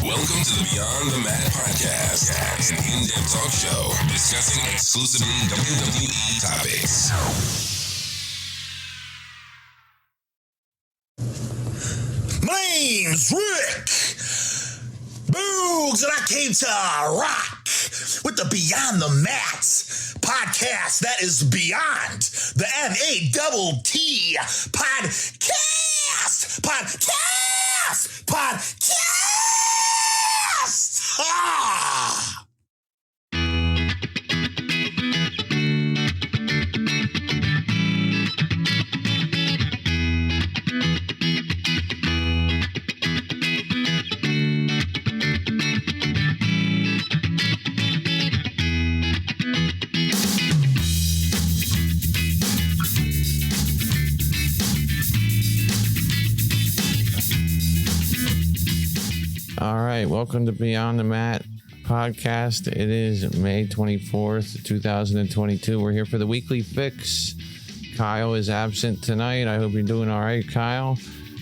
Welcome to the Beyond the Mat podcast, an in-depth talk show discussing exclusively WWE topics. My name's Rick Boogs, and I came to rock with the Beyond the Mat podcast that is beyond the M-A-T-T podcast. Ah! All right, welcome to Beyond the Mat podcast. It is May 24th, 2022. We're here for the weekly fix. Kyle is absent tonight. I hope you're doing all right, Kyle.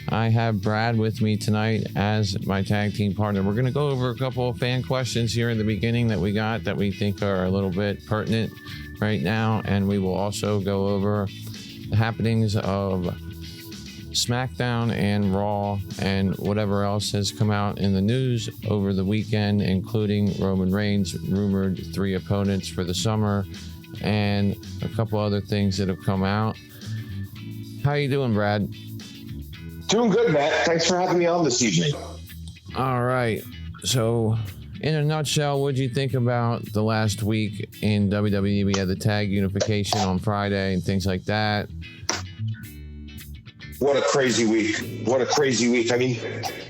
I have Brad with me tonight as my tag team partner. We're going to go over a couple of fan questions here in the beginning that we got that we think are a little bit pertinent right now, and we will also go over the happenings of SmackDown and Raw and whatever else has come out in the news over the weekend, including Roman Reigns' rumored 3 opponents for the summer and a couple other things that have come out. How you doing, Brad? Doing good, Matt. Thanks for having me on this evening. All right. So, in a nutshell, what did you think about the last week in WWE? We had the tag unification on Friday and things like that. What a crazy week. What a crazy week. I mean,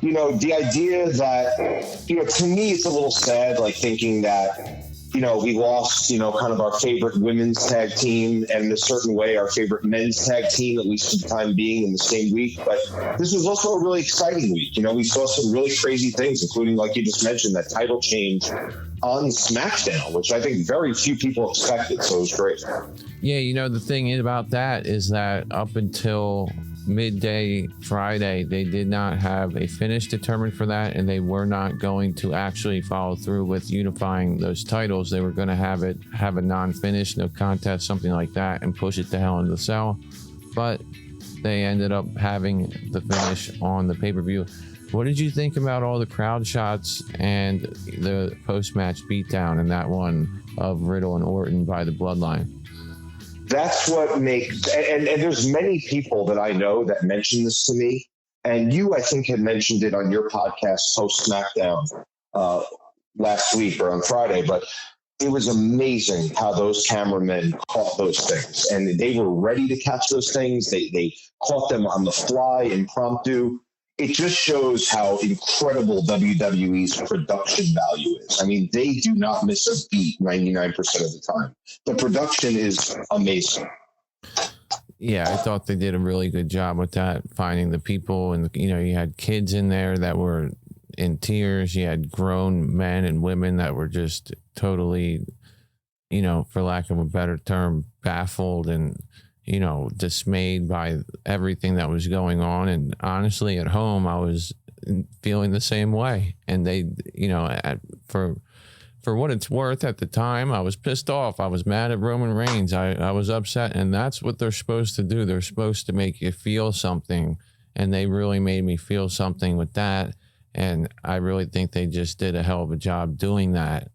the idea that, to me, it's a little sad, like thinking that, we lost, kind of our favorite women's tag team and in a certain way our favorite men's tag team, at least for the time being, in the same week. But this was also a really exciting week. We saw some really crazy things, including, like you just mentioned, that title change on SmackDown, which I think very few people expected. So it was great. Yeah, the thing about that is that up until midday Friday, they did not have a finish determined for that, and they were not going to actually follow through with unifying those titles. They were going to have a non-finish, no contest, something like that, and push it to Hell in the Cell. But they ended up having the finish on the pay-per-view. What did you think about all the crowd shots and the post-match beatdown in that one of Riddle and Orton by the Bloodline? That's what makes, and there's many people that I know that mention this to me, and you, I think, had mentioned it on your podcast post SmackDown last week or on Friday, but it was amazing how those cameramen caught those things, and they were ready to catch those things. They caught them on the fly, impromptu. It just shows how incredible WWE's production value is. I mean, they do not miss a beat 99% of the time. The production is amazing. Yeah, I thought they did a really good job with that, finding the people. And, you had kids in there that were in tears. You had grown men and women that were just totally, for lack of a better term, baffled and dismayed by everything that was going on. And honestly, at home, I was feeling the same way. And they, for what it's worth at the time, I was pissed off. I was mad at Roman Reigns. I was upset. And that's what they're supposed to do. They're supposed to make you feel something. And they really made me feel something with that. And I really think they just did a hell of a job doing that.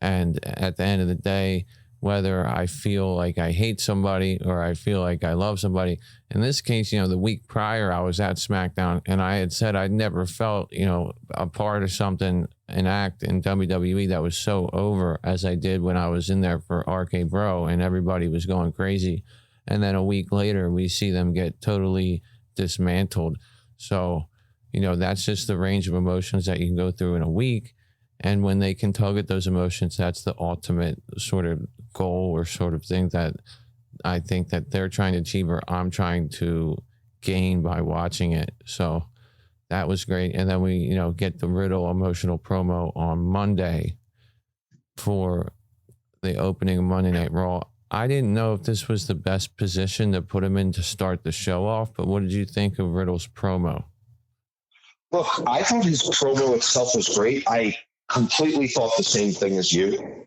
And at the end of the day, whether I feel like I hate somebody or I feel like I love somebody. In this case, the week prior, I was at SmackDown and I had said I'd never felt, a part of something, an act in WWE that was so over as I did when I was in there for RK Bro and everybody was going crazy. And then a week later, we see them get totally dismantled. So, that's just the range of emotions that you can go through in a week. And when they can tug at those emotions, that's the ultimate sort of goal or sort of thing that I think that they're trying to achieve or I'm trying to gain by watching it. So that was great. And then we, get the Riddle emotional promo on Monday for the opening of Monday Night Raw. I didn't know if this was the best position to put him in to start the show off, but what did you think of Riddle's promo? Look, I thought his promo itself was great. I completely thought the same thing as you.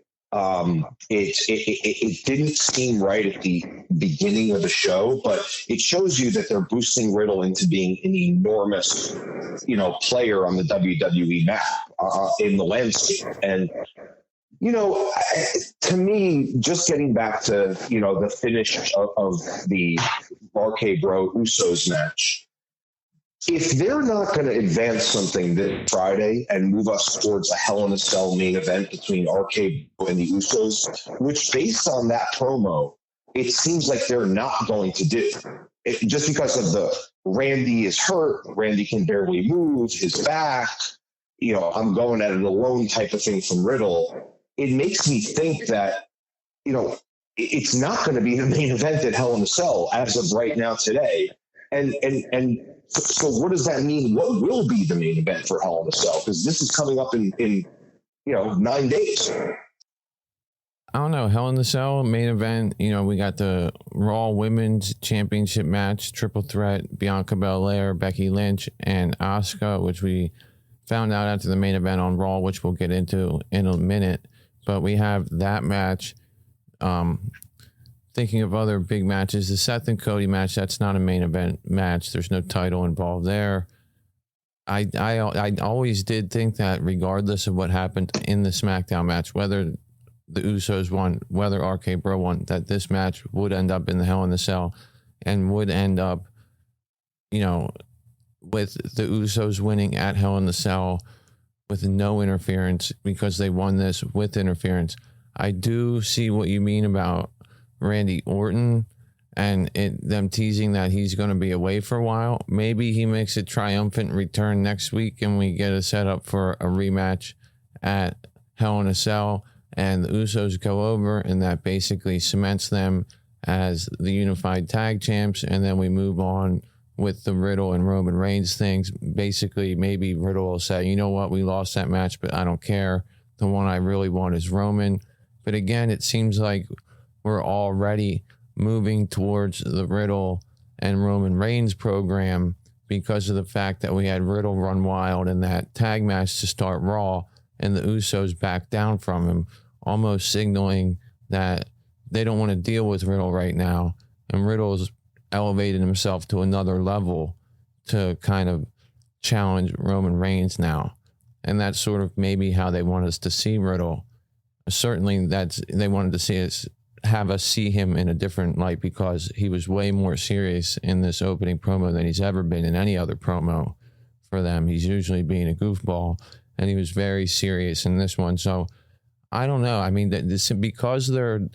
It didn't seem right at the beginning of the show, but it shows you that they're boosting Riddle into being an enormous, player on the WWE map in the landscape. And to me, just getting back to the finish of the RK Bro Usos match. If they're not going to advance something this Friday and move us towards a Hell in a Cell main event between RK and the Usos, which based on that promo, it seems like they're not going to do. Just because of the Randy is hurt, Randy can barely move, his back, I'm going at it alone type of thing from Riddle. It makes me think that, it's not going to be the main event at Hell in a Cell as of right now today. And so what does that mean? What will be the main event for Hell in a Cell? Because this is coming up in 9 days. I don't know. Hell in a Cell main event. We got the Raw Women's Championship match, triple threat: Bianca Belair, Becky Lynch, and Asuka, which we found out after the main event on Raw, which we'll get into in a minute. But we have that match. Thinking of other big matches, the Seth and Cody match, that's not a main event match. There's no title involved there. I always did think that regardless of what happened in the SmackDown match, whether the Usos won, whether RK Bro won, that this match would end up in the Hell in the Cell and would end up, with the Usos winning at Hell in the Cell with no interference because they won this with interference. I do see what you mean about Randy Orton and them teasing that he's going to be away for a while. Maybe he makes a triumphant return next week and we get a setup for a rematch at Hell in a Cell and the Usos go over, and that basically cements them as the unified tag champs. And then we move on with the Riddle and Roman Reigns things. Basically, maybe Riddle will say, you know what, we lost that match, but I don't care. The one I really want is Roman. But again, it seems like we're already moving towards the Riddle and Roman Reigns program because of the fact that we had Riddle run wild in that tag match to start Raw and the Usos back down from him, almost signaling that they don't want to deal with Riddle right now. And Riddle's elevated himself to another level to kind of challenge Roman Reigns now. And that's sort of maybe how they want us to see Riddle. Certainly they wanted to have us see him in a different light because he was way more serious in this opening promo than he's ever been in any other promo for them. He's usually being a goofball, and he was very serious in this one. So I don't know. I mean, because they're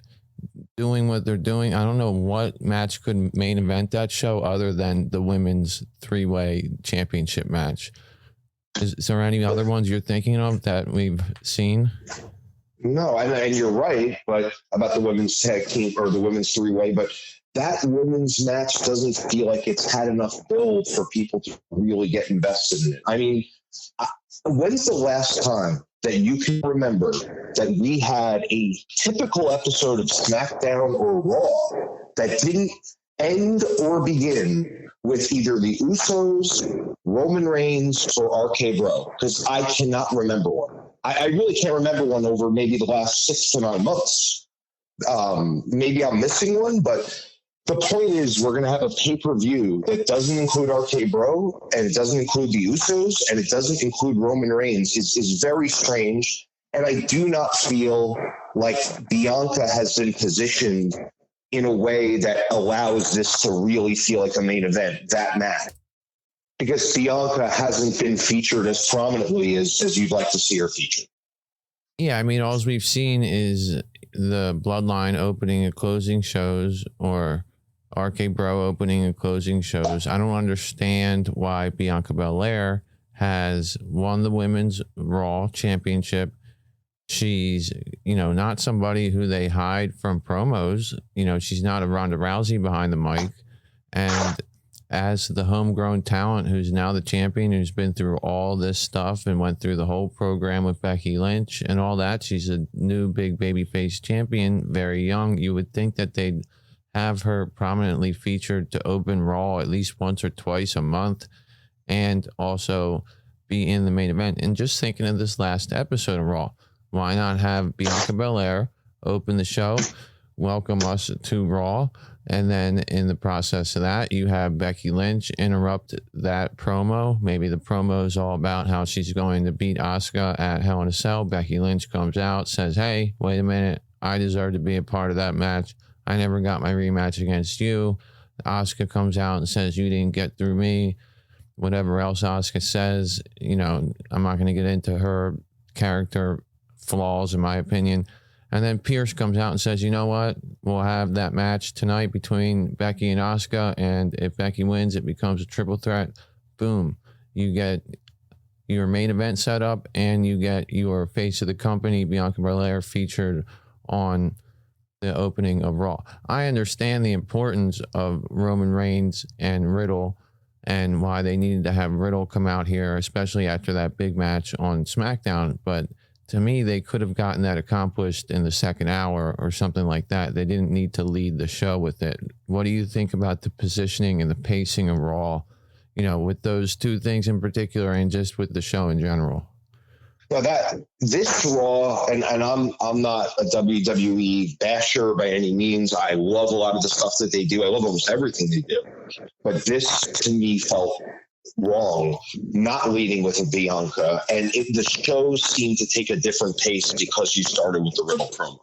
doing what they're doing, I don't know what match could main event that show other than the women's three-way championship match. Is there any other ones you're thinking of that we've seen? No, and you're right, but about the women's tag team or the women's three-way, but that women's match doesn't feel like it's had enough build for people to really get invested in it. I mean, when's the last time that you can remember that we had a typical episode of SmackDown or Raw that didn't end or begin with either the Usos, Roman Reigns, or RK Bro? Because I cannot remember one. I really can't remember one over maybe the last 6 to 9 months. Maybe I'm missing one, but the point is we're going to have a pay-per-view that doesn't include RK Bro, and it doesn't include the Usos, and it doesn't include Roman Reigns. Is very strange, and I do not feel like Bianca has been positioned in a way that allows this to really feel like a main event, that match. Because Bianca hasn't been featured as prominently as you'd like to see her featured. Yeah, I mean, all we've seen is the Bloodline opening and closing shows, or RK Bro opening and closing shows. I don't understand why Bianca Belair has won the Women's Raw Championship. She's, not somebody who they hide from promos. She's not a Ronda Rousey behind the mic. And as the homegrown talent who's now the champion, who's been through all this stuff and went through the whole program with Becky Lynch and all that, she's a new big babyface champion, very young. You would think that they'd have her prominently featured to open Raw at least once or twice a month. and also be in the main event. And just thinking of this last episode of Raw, why not have Bianca Belair open the show, welcome us to Raw, and then in the process of that, you have Becky Lynch interrupt that promo. Maybe the promo is all about how she's going to beat Asuka at Hell in a Cell. Becky Lynch comes out, says, hey, wait a minute, I deserve to be a part of that match. I never got my rematch against you. Asuka comes out and says, you didn't get through me. Whatever else Asuka says, you know, I'm not going to get into her character flaws, in my opinion. And then Pierce comes out and says, you know what? We'll have that match tonight between Becky and Asuka. And if Becky wins, it becomes a triple threat. Boom. You get your main event set up and you get your face of the company, Bianca Belair, featured on the opening of Raw. I understand the importance of Roman Reigns and Riddle and why they needed to have Riddle come out here, especially after that big match on SmackDown. But to me, they could have gotten that accomplished in the second hour or something like that. They didn't need to lead the show with it. What do you think about the positioning and the pacing of Raw, you know, with those two things in particular and just with the show in general? Well, this Raw, and I'm not a WWE basher by any means. I love a lot of the stuff that they do. I love almost everything they do. But this, to me, felt wrong, not leading with a Bianca. And the show seemed to take a different pace because you started with the Riddle promo.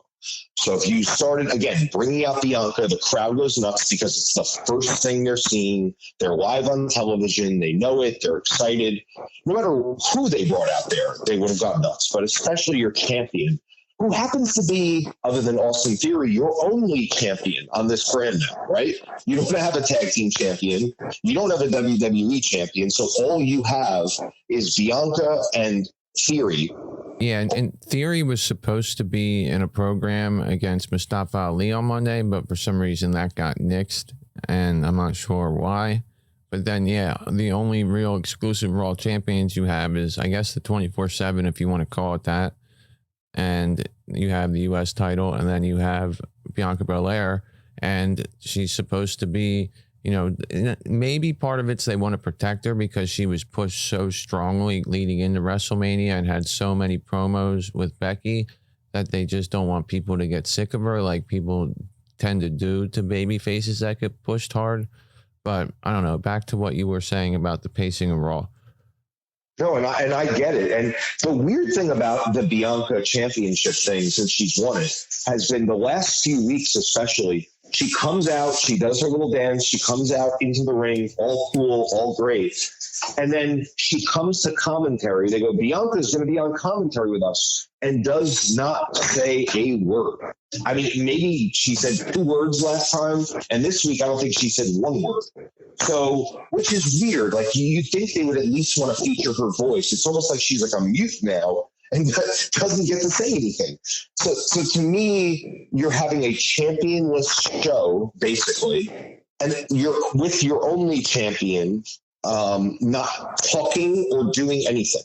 So if you started, again, bringing out Bianca, the crowd goes nuts because it's the first thing they're seeing. They're live on television. They know it. They're excited. No matter who they brought out there, they would have gone nuts. But especially your champion, who happens to be, other than Austin Theory, your only champion on this brand now, right? You don't have a tag team champion. You don't have a WWE champion. So all you have is Bianca and Theory. Yeah, and Theory was supposed to be in a program against Mustafa Ali on Monday, but for some reason that got nixed, and I'm not sure why. But then, yeah, the only real exclusive Raw champions you have is, I guess, the 24/7, if you want to call it that. And you have the U.S. title, and then you have Bianca Belair, and she's supposed to be, you know, maybe part of it's they want to protect her because she was pushed so strongly leading into WrestleMania and had so many promos with Becky that they just don't want people to get sick of her like people tend to do to baby faces that get pushed hard. But I don't know, back to what you were saying about the pacing of Raw. No, and I get it. And the weird thing about the Bianca championship thing, since she's won it, has been the last few weeks especially, she comes out, she does her little dance, she comes out into the ring, all cool, all great. And then she comes to commentary. They go, Bianca's going to be on commentary with us, and does not say a word. I mean, maybe she said 2 words last time, and this week I don't think she said 1 word. So, which is weird. Like, you think they would at least want to feature her voice. It's almost like she's like a mute now and doesn't get to say anything. So to me, you're having a championless show, basically, and you're with your only champion not talking or doing anything,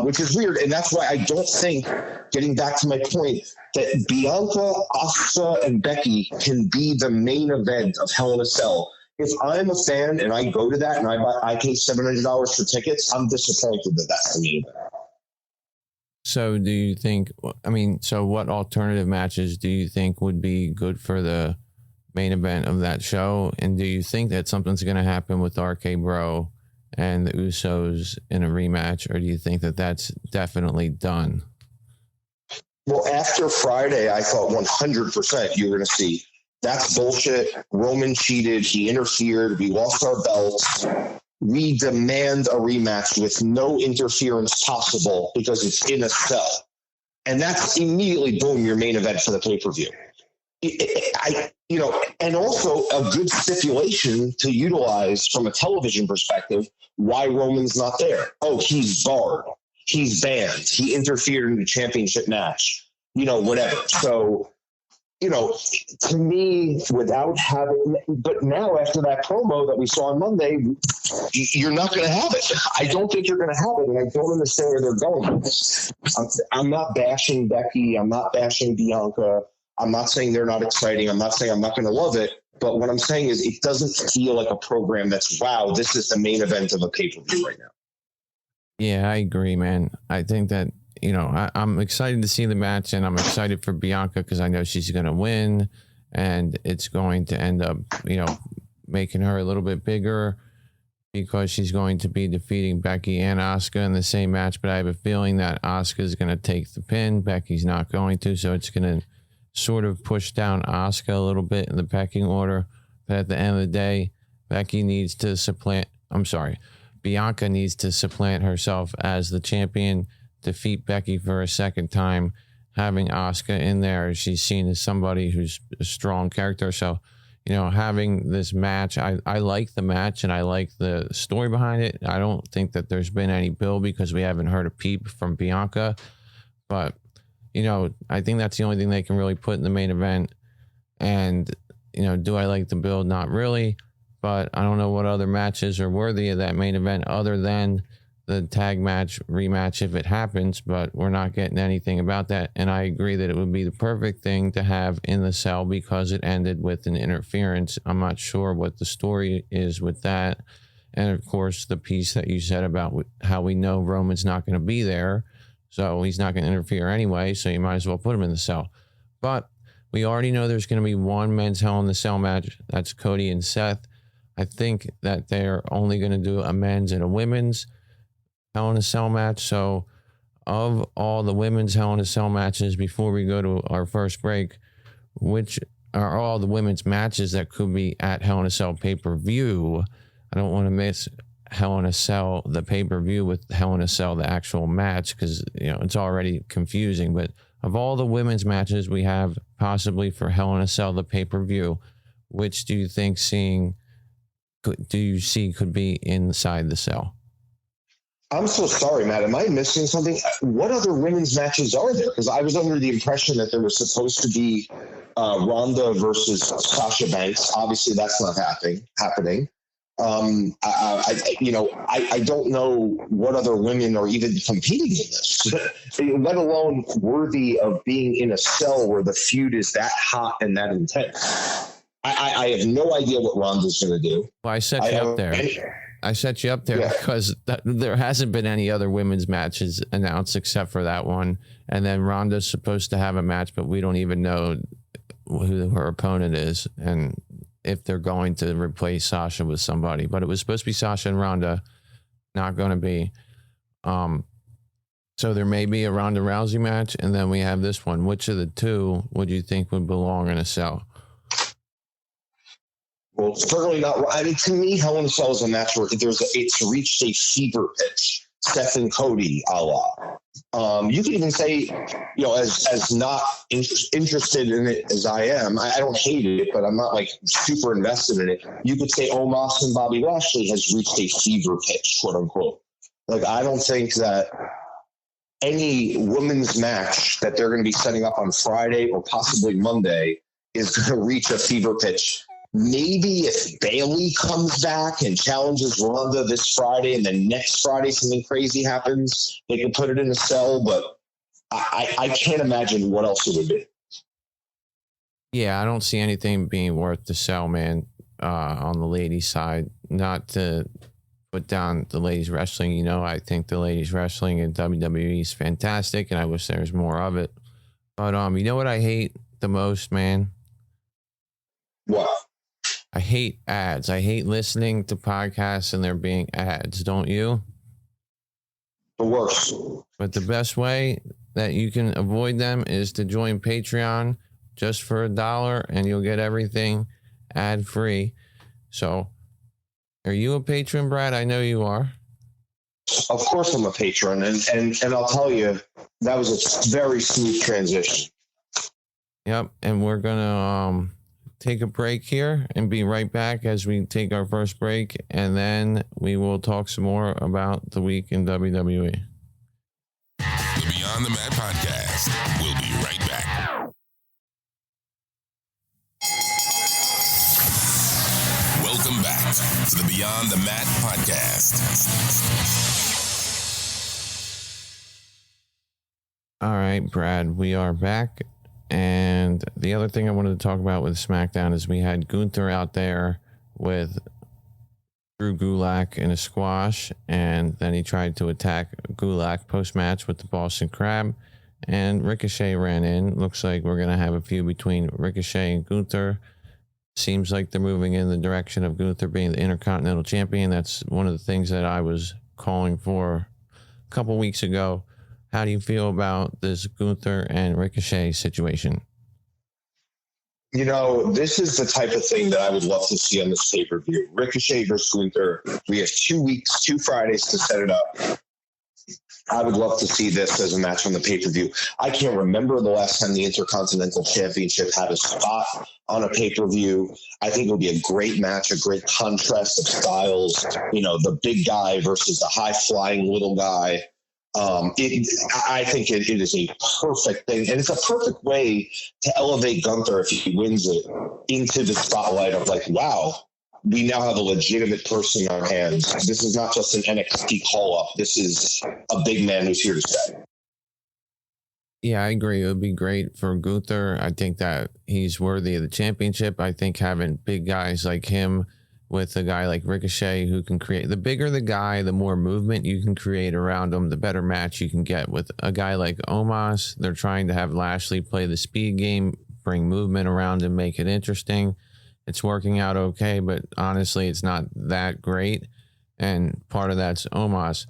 which is weird. And that's why I don't think, getting back to my point, that Bianca, Asuka, and Becky can be the main event of Hell in a Cell. If I'm a fan and I go to that and I pay $700 for tickets, I'm disappointed that that's the main event. So do you think, I mean, so what alternative matches do you think would be good for the main event of that show? And do you think that something's going to happen with RK Bro and the Usos in a rematch, or do you think that that's definitely done? Well, after Friday, I thought 100% you were going to see that's bullshit. Roman cheated. He interfered. We lost our belts. We demand a rematch with no interference possible because it's in a cell. And that's immediately, boom, your main event for the pay-per-view. And also a good stipulation to utilize from a television perspective why Roman's not there. Oh, he's barred. He's banned. He interfered in the championship match. Whatever. So, to me, without having, but now after that promo that we saw on Monday, you're not going to have it. I don't think you're going to have it, and I don't understand where they're going. I'm not bashing Becky. I'm not bashing Bianca. I'm not saying they're not exciting. I'm not saying I'm not going to love it. But what I'm saying is it doesn't feel like a program that's, wow, this is the main event of a pay-per-view right now. Yeah, I agree, man. I think that, I'm excited to see the match, and I'm excited for Bianca because I know she's going to win, and it's going to end up, making her a little bit bigger because she's going to be defeating Becky and Asuka in the same match. But I have a feeling that Asuka is going to take the pin. Becky's not going to, so it's going to sort of push down Asuka a little bit in the pecking order. But at the end of the day, Bianca needs to supplant herself as the champion, defeat Becky for a second time, having Asuka in there. She's seen as somebody who's a strong character. So, having this match, I like the match and I like the story behind it. I don't think that there's been any build because we haven't heard a peep from Bianca. But, I think that's the only thing they can really put in the main event. And, do I like the build? Not really. But I don't know what other matches are worthy of that main event other than the tag match rematch if it happens, but we're not getting anything about that. And I agree that it would be the perfect thing to have in the cell because it ended with an interference. I'm not sure what the story is with that. And of course, the piece that you said about how we know Roman's not going to be there, so he's not going to interfere anyway, so you might as well put him in the cell. But we already know there's going to be one men's Hell in the Cell match. That's Cody and Seth. I think that they're only going to do a men's and a women's Hell in a Cell match. So of all the women's Hell in a Cell matches, before we go to our first break, which are all the women's matches that could be at Hell in a Cell pay-per-view, I don't want to miss Hell in a Cell, the pay-per-view, with Hell in a Cell, the actual match, because, it's already confusing. But of all the women's matches we have possibly for Hell in a Cell, the pay-per-view, which do you think could be inside the cell? I'm so sorry, Matt. Am I missing something? What other women's matches are there? Because I was under the impression that there was supposed to be Ronda versus Sasha Banks. Obviously, that's not happening. I don't know what other women are even competing in this, let alone worthy of being in a cell where the feud is that hot and that intense. I have no idea what Ronda's going to do. Well, I set you up there. I set you up there because there hasn't been any other women's matches announced except for that one. And then Ronda's supposed to have a match, but we don't even know who her opponent is and if they're going to replace Sasha with somebody. But it was supposed to be Sasha and Ronda, not going to be. So there may be a Ronda Rousey match, and then we have this one. Which of the two would you think would belong in a cell? Well, certainly not. I mean, to me, Hell in a Cell is a match where it's reached a fever pitch. Seth and Cody, a la. You could even say, as not interested in it as I am, I don't hate it, but I'm not like super invested in it. You could say Omos and Bobby Lashley has reached a fever pitch, quote unquote. Like, I don't think that any women's match that they're going to be setting up on Friday or possibly Monday is going to reach a fever pitch. Maybe if Bayley comes back and challenges Ronda this Friday and then next Friday something crazy happens, they can put it in a cell, but I can't imagine what else it would be. Yeah, I don't see anything being worth the sell, man, on the ladies' side. Not to put down the ladies' wrestling. I think the ladies' wrestling in WWE is fantastic, and I wish there was more of it. But you know what I hate the most, man? What? I hate ads. I hate listening to podcasts and there being ads. Don't you? The worst. But the best way that you can avoid them is to join Patreon just for $1 and you'll get everything ad free. So are you a patron, Brad? I know you are. Of course I'm a patron. And I'll tell you, that was a very smooth transition. Yep. And we're going to take a break here and be right back as we take our first break, and then we will talk some more about the week in WWE. The Beyond the Mat Podcast. We'll be right back. Welcome back to the Beyond the Mat Podcast. All right, Brad, we are back, and And the other thing I wanted to talk about with SmackDown is we had Gunther out there with Drew Gulak in a squash, and then he tried to attack Gulak post-match with the Boston Crab, and Ricochet ran in. Looks like we're going to have a feud between Ricochet and Gunther. Seems like they're moving in the direction of Gunther being the Intercontinental Champion. That's one of the things that I was calling for a couple weeks ago. How do you feel about this Gunther and Ricochet situation? You know, this is the type of thing that I would love to see on this pay-per-view. Ricochet versus Gunther. We have 2 weeks, 2 Fridays to set it up. I would love to see this as a match on the pay-per-view. I can't remember the last time the Intercontinental Championship had a spot on a pay-per-view. I think it would be a great match, a great contrast of styles. You know, the big guy versus the high-flying little guy. I think it is a perfect thing, and it's a perfect way to elevate Gunther if he wins it into the spotlight of like, wow, we now have a legitimate person in our hands. This is not just an NXT call-up. This is a big man who's here to stay. Yeah, I agree. It would be great for Gunther. I think that he's worthy of the championship. I think having big guys like him with a guy like Ricochet who can create, the bigger the guy, the more movement you can create around him, the better match you can get. With a guy like Omos, they're trying to have Lashley play the speed game, bring movement around and make it interesting. It's working out okay, but honestly, it's not that great. And part of that's Omos.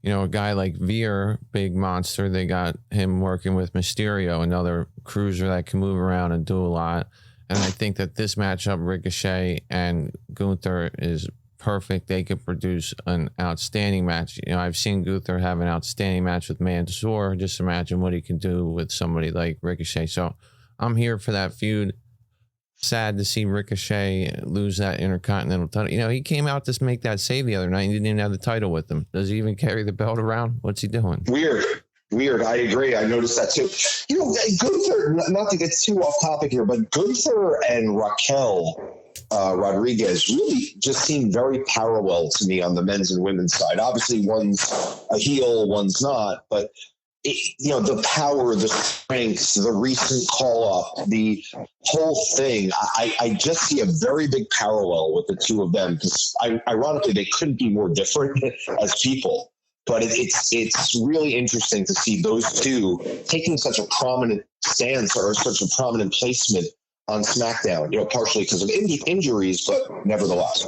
You know, a guy like Veer, big monster, they got him working with Mysterio, another cruiser that can move around and do a lot. And I think that this matchup, Ricochet and Gunther, is perfect. They could produce an outstanding match. You know, I've seen Gunther have an outstanding match with Mansoor. Just imagine what he can do with somebody like Ricochet. So I'm here for that feud. Sad to see Ricochet lose that Intercontinental title. You know, he came out to make that save the other night and he didn't even have the title with him. Does he even carry the belt around? What's he doing? Weird. I agree. I noticed that too. You know, Gunther, not to get too off topic here, but Gunther and Raquel Rodriguez really just seem very parallel to me on the men's and women's side. Obviously, one's a heel, one's not, but you know, the power, the strength, the recent call-up, the whole thing, I just see a very big parallel with the two of them because, ironically, they couldn't be more different as people. But it's really interesting to see those two taking such a prominent stance or such a prominent placement on SmackDown, you know, partially because of injuries, but nevertheless.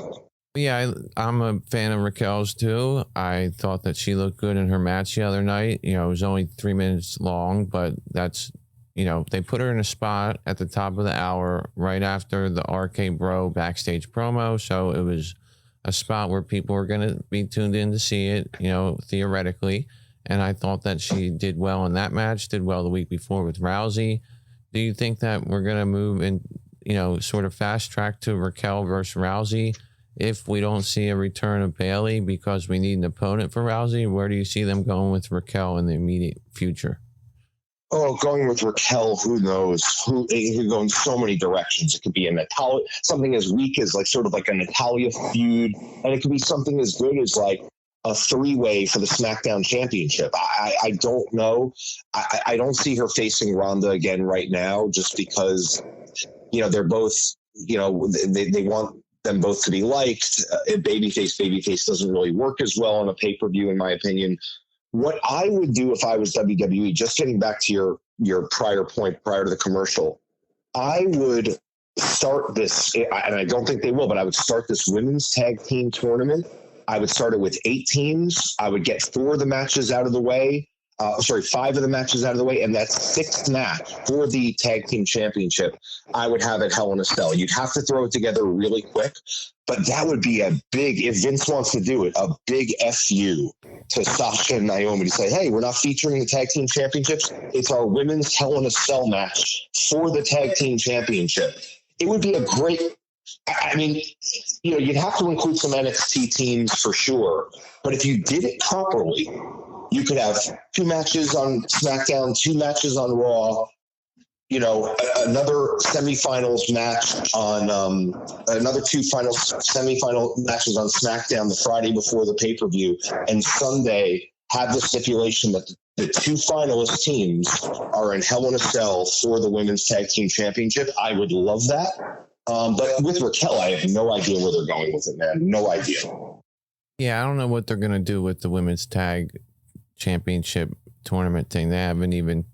Yeah, I'm a fan of Raquel's too. I thought that she looked good in her match the other night. You know, it was only 3 minutes long, but that's, you know, they put her in a spot at the top of the hour right after the RK Bro backstage promo. So it was a spot where people were going to be tuned in to see it, you know, theoretically. And I thought that she did well in that match, did well the week before with Rousey. Do you think that we're going to move in, you know, sort of fast track to Raquel versus Rousey if we don't see a return of Bayley because we need an opponent for Rousey? Where do you see them going with Raquel in the immediate future? Oh, going with Raquel, who knows? It could go in so many directions. It could be a Natalia, something as weak as like sort of like a Natalia feud, and it could be something as good as like a 3-way for the SmackDown Championship. I don't know. I don't see her facing Ronda again right now, just because, you know, they're both, you know, they want them both to be liked. Babyface doesn't really work as well on a pay-per-view, in my opinion. What I would do if I was WWE, just getting back to your prior point, prior to the commercial, I would start this, and I don't think they will, but I would start this women's tag team tournament. I would start it with 8 teams. I would get 4 of the matches out of the way. 5 of the matches out of the way, and that 6th match for the tag team championship, I would have at Hell in a Cell. You'd have to throw it together really quick, but that would be a big, if Vince wants to do it, a big FU to Sasha and Naomi to say, hey, we're not featuring the tag team championships. It's our women's Hell in a Cell match for the tag team championship. It would be a great, I mean, you know, you'd have to include some NXT teams for sure, but if you did it properly, you could have 2 matches on SmackDown, 2 matches on Raw, you know, another semifinals match on another 2 semifinal matches on SmackDown the Friday before the pay-per-view, and Sunday have the stipulation that the two finalist teams are in Hell in a Cell for the Women's Tag Team Championship. I would love that. But with Raquel, I have no idea where they're going with it, man. No idea. Yeah, I don't know what they're going to do with the Women's Tag Championship tournament thing. They haven't even,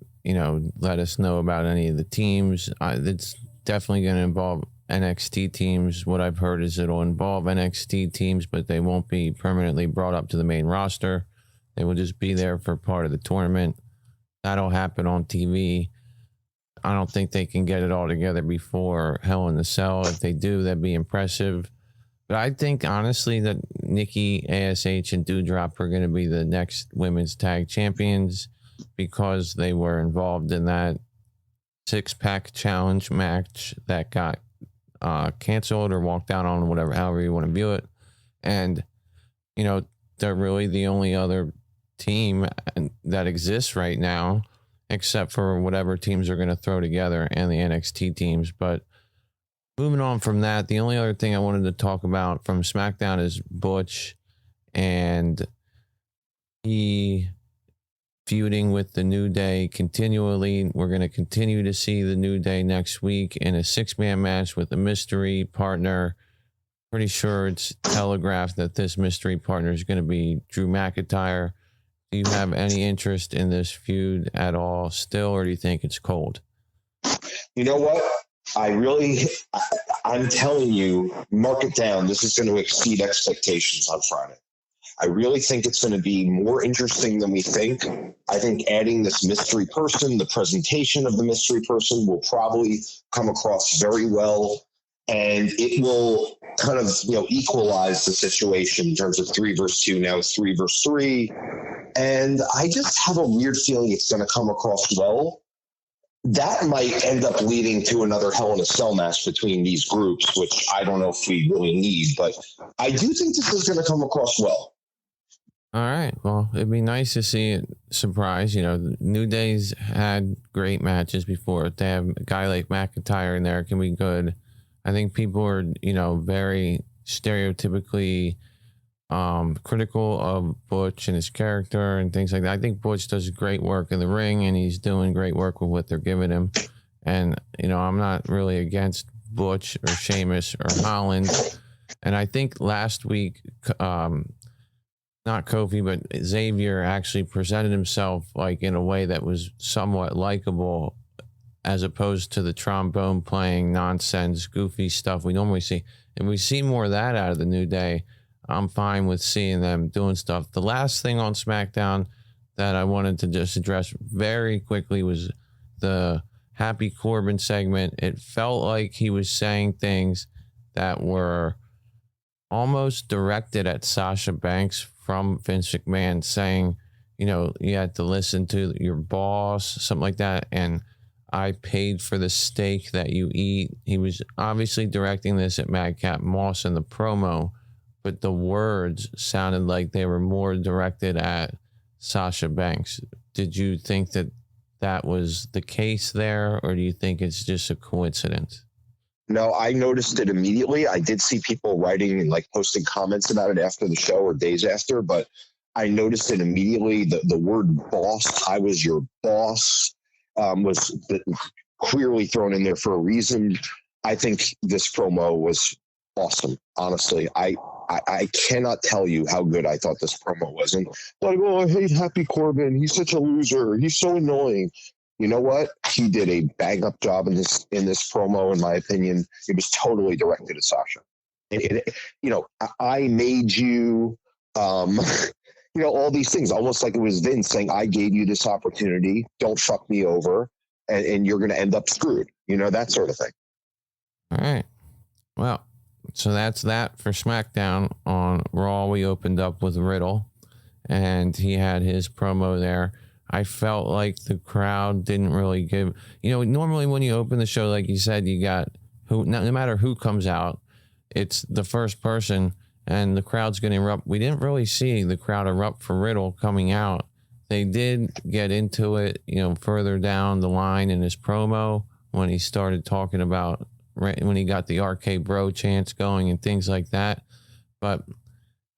let us know about any of the teams. It's definitely going to involve NXT teams. What I've heard is it'll involve NXT teams, but they won't be permanently brought up to the main roster. They will just be there for part of the tournament. That'll happen on TV. I don't think they can get it all together before Hell in a Cell. If they do, that'd be impressive. But I think, honestly, that Nikki, ASH, and Doudrop are going to be the next women's tag champions because they were involved in that six-pack challenge match that got canceled or walked out on, whatever, however you want to view it. And, they're really the only other team that exists right now, except for whatever teams are going to throw together and the NXT teams. But moving on from that, the only other thing I wanted to talk about from SmackDown is Butch and he feuding with the New Day continually. We're going to continue to see the New Day next week in a 6-man match with a mystery partner. Pretty sure it's telegraphed that this mystery partner is going to be Drew McIntyre. Do you have any interest in this feud at all still, or do you think it's cold? You know what? I'm telling you, mark it down. This is going to exceed expectations on Friday. I really think it's going to be more interesting than we think. I think adding this mystery person, the presentation of the mystery person will probably come across very well. And it will kind of, equalize the situation in terms of 3 versus 2. Now it's 3 versus 3. And I just have a weird feeling it's going to come across well. That might end up leading to another Hell in a Cell match between these groups, which I don't know if we really need. But I do think this is going to come across well. All right. Well, it'd be nice to see it surprise. New Day's had great matches before. If they have a guy like McIntyre in there, it can be good. I think people are, very stereotypically critical of Butch and his character and things like that. I think Butch does great work in the ring, and he's doing great work with what they're giving him. And, I'm not really against Butch or Sheamus or Holland. And I think last week, not Kofi, but Xavier actually presented himself like in a way that was somewhat likable, as opposed to the trombone playing nonsense, goofy stuff we normally see. If we see more of that out of the New Day, I'm fine with seeing them doing stuff. The last thing on SmackDown that I wanted to just address very quickly was the Happy Corbin segment. It felt like he was saying things that were almost directed at Sasha Banks from Vince McMahon, saying, you had to listen to your boss, something like that. And I paid for the steak that you eat. He was obviously directing this at Madcap Moss in the promo, but the words sounded like they were more directed at Sasha Banks. Did you think that was the case there, or do you think it's just a coincidence? No, I noticed it immediately. I did see people writing and posting comments about it after the show or days after, but I noticed it immediately. The word boss, I was your boss, was clearly thrown in there for a reason. I think this promo was awesome. Honestly, I cannot tell you how good I thought this promo was. And I hate Happy Corbin. He's such a loser. He's so annoying. You know what? He did a bang up job in this promo, in my opinion. It was totally directed at Sasha. I made you, all these things, almost like it was Vince saying, I gave you this opportunity. Don't fuck me over. And you're going to end up screwed. That sort of thing. All right. Well, so that's that for SmackDown. On Raw, we opened up with Riddle, and he had his promo there. I felt like the crowd didn't really give, normally when you open the show, like you said, you got no matter who comes out, it's the first person and the crowd's going to erupt. We didn't really see the crowd erupt for Riddle coming out. They did get into it, further down the line in his promo when he started talking about when he got the RK Bro chants going and things like that. But,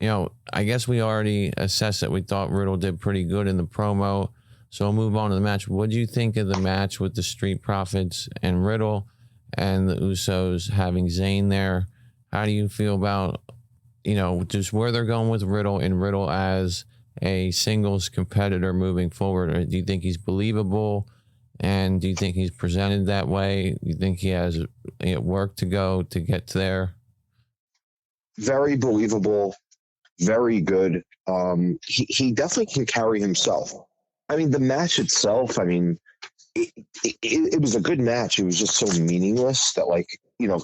I guess we already assessed that we thought Riddle did pretty good in the promo. So we'll move on to the match. What do you think of the match with the Street Profits and Riddle and the Usos having Zayn there? How do you feel about, just where they're going with Riddle and Riddle as a singles competitor moving forward? Or do you think he's believable? And do you think he's presented that way? Do you think he has work to go to get there? Very believable, very good. He definitely can carry himself. I mean, the match itself, it was a good match. It was just so meaningless that,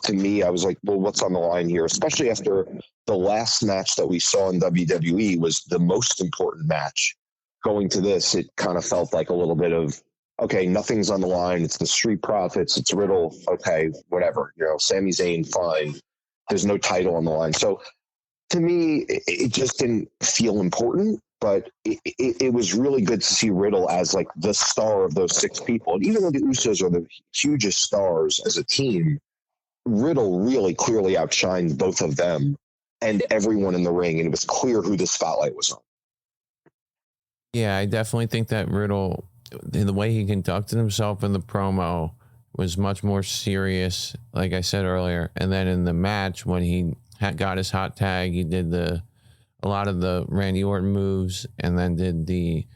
to me, I was like, well, what's on the line here? Especially after the last match that we saw in WWE was the most important match. Going to this, it kind of felt like a little bit of, okay, nothing's on the line. It's the Street Profits. It's Riddle. Okay, whatever. Sami Zayn, fine. There's no title on the line. So to me, it just didn't feel important. But it was really good to see Riddle as like the star of those 6 people. And even though the Usos are the hugest stars as a team, Riddle really clearly outshined both of them and everyone in the ring. And it was clear who the spotlight was on. Yeah, I definitely think that Riddle, in the way he conducted himself in the promo, was much more serious, like I said earlier. And then in the match, when he got his hot tag, he did a lot of the Randy Orton moves, and then did he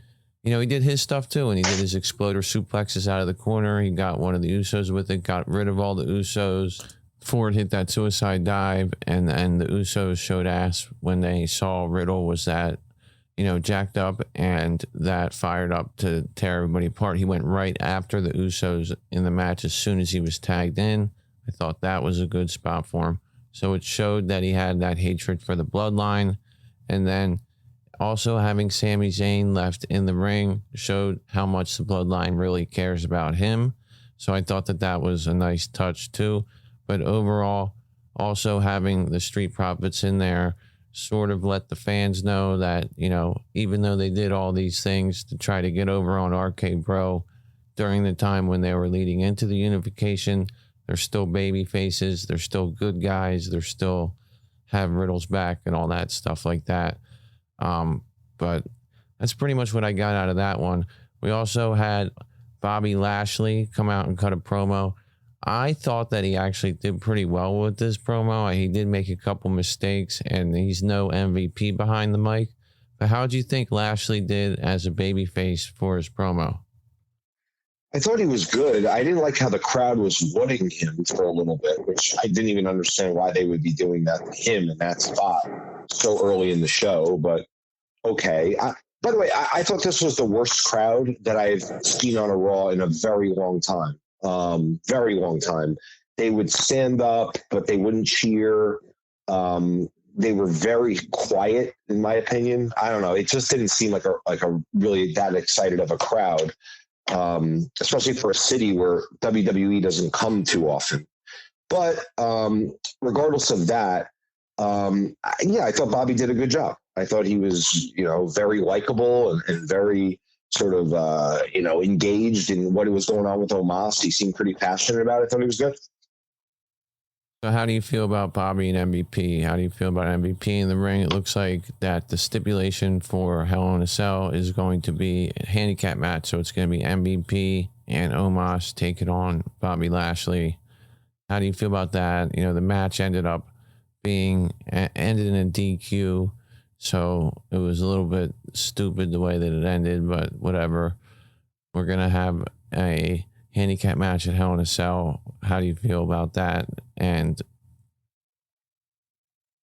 did his stuff too, and he did his exploder suplexes out of the corner. He got one of the Usos with it, got rid of all the Usos. Ford hit that suicide dive, and the Usos showed ass when they saw Riddle was that, jacked up and that fired up to tear everybody apart. He went right after the Usos in the match as soon as he was tagged in. I thought that was a good spot for him. So it showed that he had that hatred for the bloodline. And then also having Sami Zayn left in the ring showed how much the bloodline really cares about him. So I thought that was a nice touch too. But overall, also having the Street Profits in there sort of let the fans know that, even though they did all these things to try to get over on RK Bro during the time when they were leading into the unification, they're still baby faces. They're still good guys. They're still have Riddle's back and all that stuff like that. But that's pretty much what I got out of that one. We also had Bobby Lashley come out and cut a promo. I thought that he actually did pretty well with this promo. He did make a couple mistakes, and he's no MVP behind the mic. But how do you think Lashley did as a babyface for his promo? I thought he was good. I didn't like how the crowd was wanting him for a little bit, which I didn't even understand why they would be doing that to him in that spot so early in the show. But okay. By the way, I thought this was the worst crowd that I've seen on a Raw in a very long time. Very long time. They would stand up, but they wouldn't cheer. They were very quiet, in my opinion. I don't know. It just didn't seem like a really that excited of a crowd. Especially for a city where WWE doesn't come too often. But regardless of that, I thought Bobby did a good job. I thought he was, very likable and very sort of, engaged in what was going on with Omos. He seemed pretty passionate about it. I thought he was good. So how do you feel about Bobby and MVP? How do you feel about MVP in the ring? It looks like that the stipulation for Hell in a Cell is going to be a handicap match. So it's going to be MVP and Omos taking on Bobby Lashley. How do you feel about that? The match ended in a DQ. So it was a little bit stupid the way that it ended, but whatever. We're going to have a handicap match at Hell in a Cell. How do you feel about that? And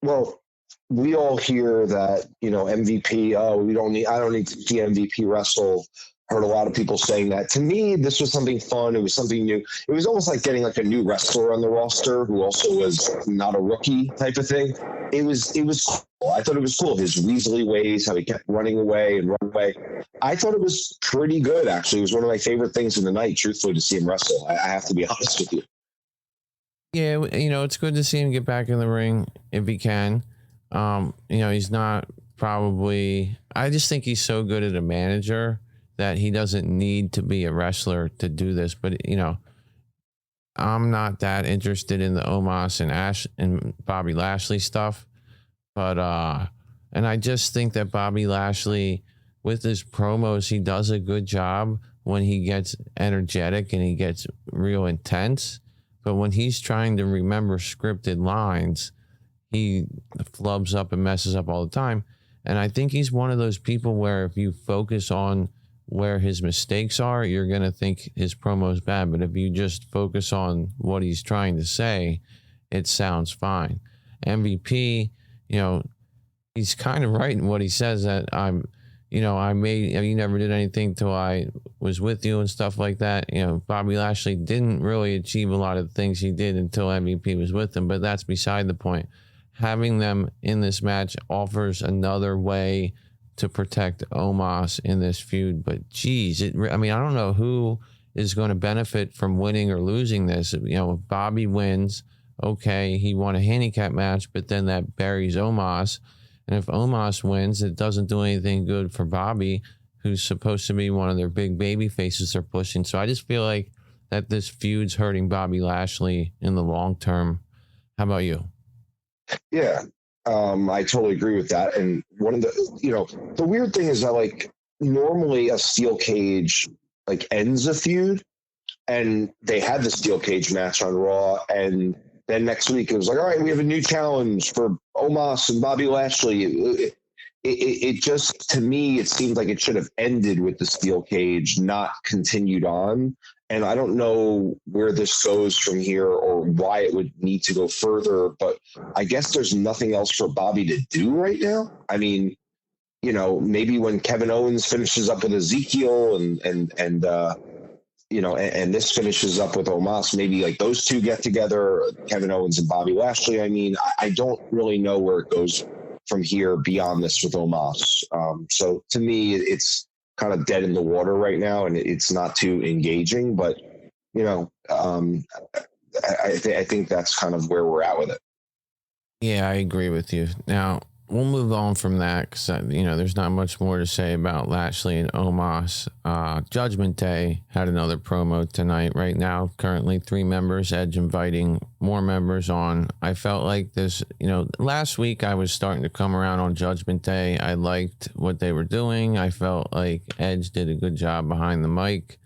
well, we all hear that MVP. I don't need to see MVP wrestle. Heard a lot of people saying that. To me, this was something fun. It was something new. It was almost like getting like a new wrestler on the roster who also was not a rookie type of thing. It was cool. I thought it was cool. His weaselly ways, how he kept running away and run away. I thought it was pretty good, actually. It was one of my favorite things in the night, truthfully, to see him wrestle. I have to be honest with you. Yeah, it's good to see him get back in the ring if he can. He's not probably... I just think he's so good at a manager that he doesn't need to be a wrestler to do this. But, I'm not that interested in the Omos and Bobby Lashley stuff. But, and I just think that Bobby Lashley with his promos, he does a good job when he gets energetic and he gets real intense. But when he's trying to remember scripted lines, he flubs up and messes up all the time. And I think he's one of those people where if you focus on where his mistakes are, you're going to think his promo is bad. But if you just focus on what he's trying to say, it sounds fine. MVP, he's kind of right in what he says, that you never did anything till I was with you and stuff like that. Bobby Lashley didn't really achieve a lot of the things he did until MVP was with him, but that's beside the point. Having them in this match offers another way to protect Omos in this feud. But geez, I don't know who is going to benefit from winning or losing this. If Bobby wins, okay, he won a handicap match, but then that buries Omos. And if Omos wins, it doesn't do anything good for Bobby, who's supposed to be one of their big baby faces they're pushing. So I just feel like that this feud's hurting Bobby Lashley in the long term. How about you? Yeah, I totally agree with that. And one of the weird thing is that normally a steel cage ends a feud, and they had the steel cage match on Raw, and then next week it was all right, we have a new challenge for Omos and Bobby Lashley. It just, to me, it seemed like it should have ended with the steel cage, not continued on. And I don't know where this goes from here or why it would need to go further, but I guess there's nothing else for Bobby to do right now. I mean, maybe when Kevin Owens finishes up with Ezekiel and this finishes up with Omos, maybe those two get together, Kevin Owens and Bobby Lashley. I mean, I don't really know where it goes from here beyond this with Omos. So to me, it's kind of dead in the water right now, and it's not too engaging. But I think that's kind of where we're at with it. Yeah, I agree with you. Now we'll move on from that because there's not much more to say about Lashley and Omos. Judgment Day had another promo tonight. Right now, currently 3 members. Edge inviting more members on. I felt like this. Last week I was starting to come around on Judgment Day. I liked what they were doing. I felt like Edge did a good job behind the mic.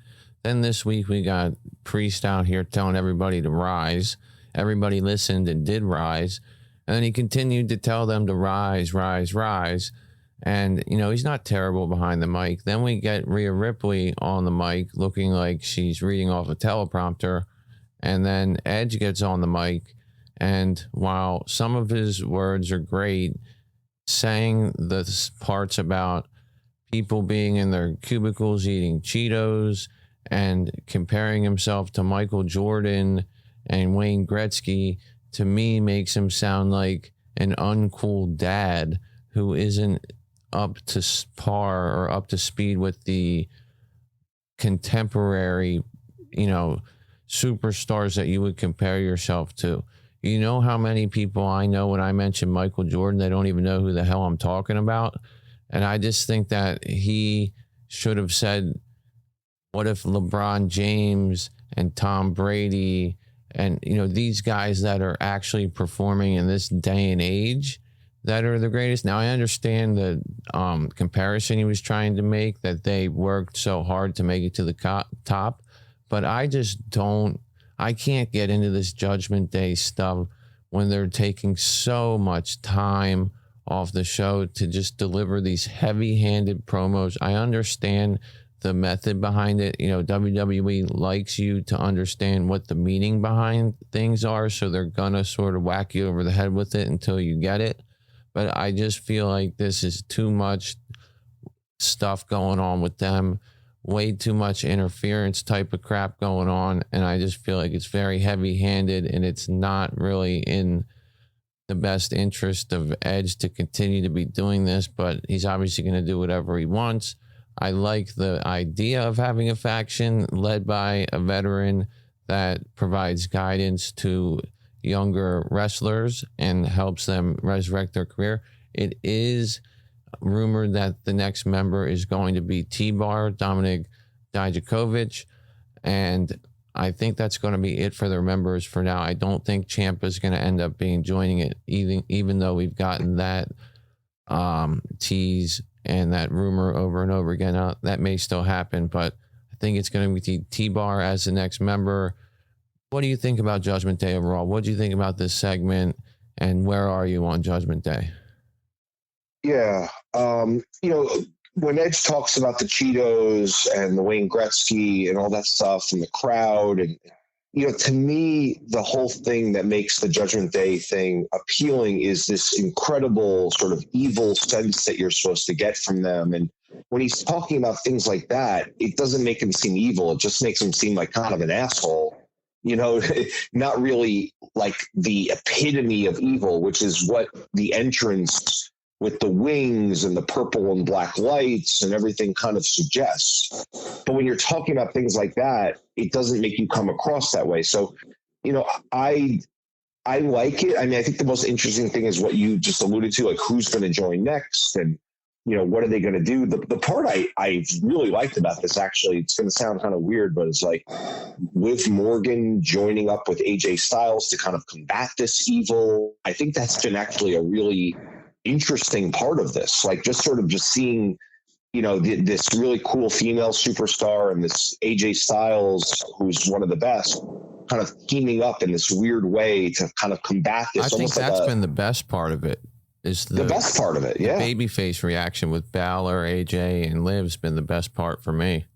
Then this week we got Priest out here telling everybody to rise. Everybody listened and did rise. And then he continued to tell them to rise, rise, rise. And, he's not terrible behind the mic. Then we get Rhea Ripley on the mic looking like she's reading off a teleprompter. And then Edge gets on the mic. And while some of his words are great, saying the parts about people being in their cubicles eating Cheetos and comparing himself to Michael Jordan and Wayne Gretzky, to me, makes him sound like an uncool dad who isn't up to par or up to speed with the contemporary, superstars that you would compare yourself to. You know how many people I know when I mention Michael Jordan, they don't even know who the hell I'm talking about. And I just think that he should have said, what if LeBron James and Tom Brady and, these guys that are actually performing in this day and age that are the greatest. Now, I understand the comparison he was trying to make, that they worked so hard to make it to the top. But I can't get into this Judgment Day stuff when they're taking so much time off the show to just deliver these heavy-handed promos. I understand the method behind it. WWE likes you to understand what the meaning behind things are, so they're gonna sort of whack you over the head with it until you get it. But I just feel like this is too much stuff going on with them, way too much interference type of crap going on, and I just feel like it's very heavy-handed, and it's not really in the best interest of Edge to continue to be doing this, but he's obviously going to do whatever he wants. I like the idea of having a faction led by a veteran that provides guidance to younger wrestlers and helps them resurrect their career. It is rumored that the next member is going to be T-Bar, Dominic Dijakovic, and I think that's going to be it for their members for now. I don't think Ciampa is going to end up joining it, even though we've gotten that tease and that rumor over and over again. That may still happen, but I think it's going to be T-Bar as the next member. What do you think about Judgment Day overall? What do you think about this segment, and where are you on Judgment Day? Yeah. When Edge talks about the Cheetos and the Wayne Gretzky and all that stuff and the crowd, and, to me, the whole thing that makes the Judgment Day thing appealing is this incredible sort of evil sense that you're supposed to get from them. And when he's talking about things like that, it doesn't make him seem evil. It just makes him seem like kind of an asshole. Not really like the epitome of evil, which is what the entrance with the wings and the purple and black lights and everything kind of suggests. But when you're talking about things like that, it doesn't make you come across that way. So, I like it. I mean, I think the most interesting thing is what you just alluded to, like who's going to join next and, what are they going to do? The part I really liked about this, actually, it's going to sound kind of weird, but it's like Liv Morgan joining up with AJ Styles to kind of combat this evil. I think that's been actually a really interesting part of this. Like just seeing, this really cool female superstar and this AJ Styles, who's one of the best, kind of teaming up in this weird way to kind of combat this. I think that's been the best part of it. Is the best part of it, yeah. The babyface reaction with Balor, AJ, and Liv's been the best part for me.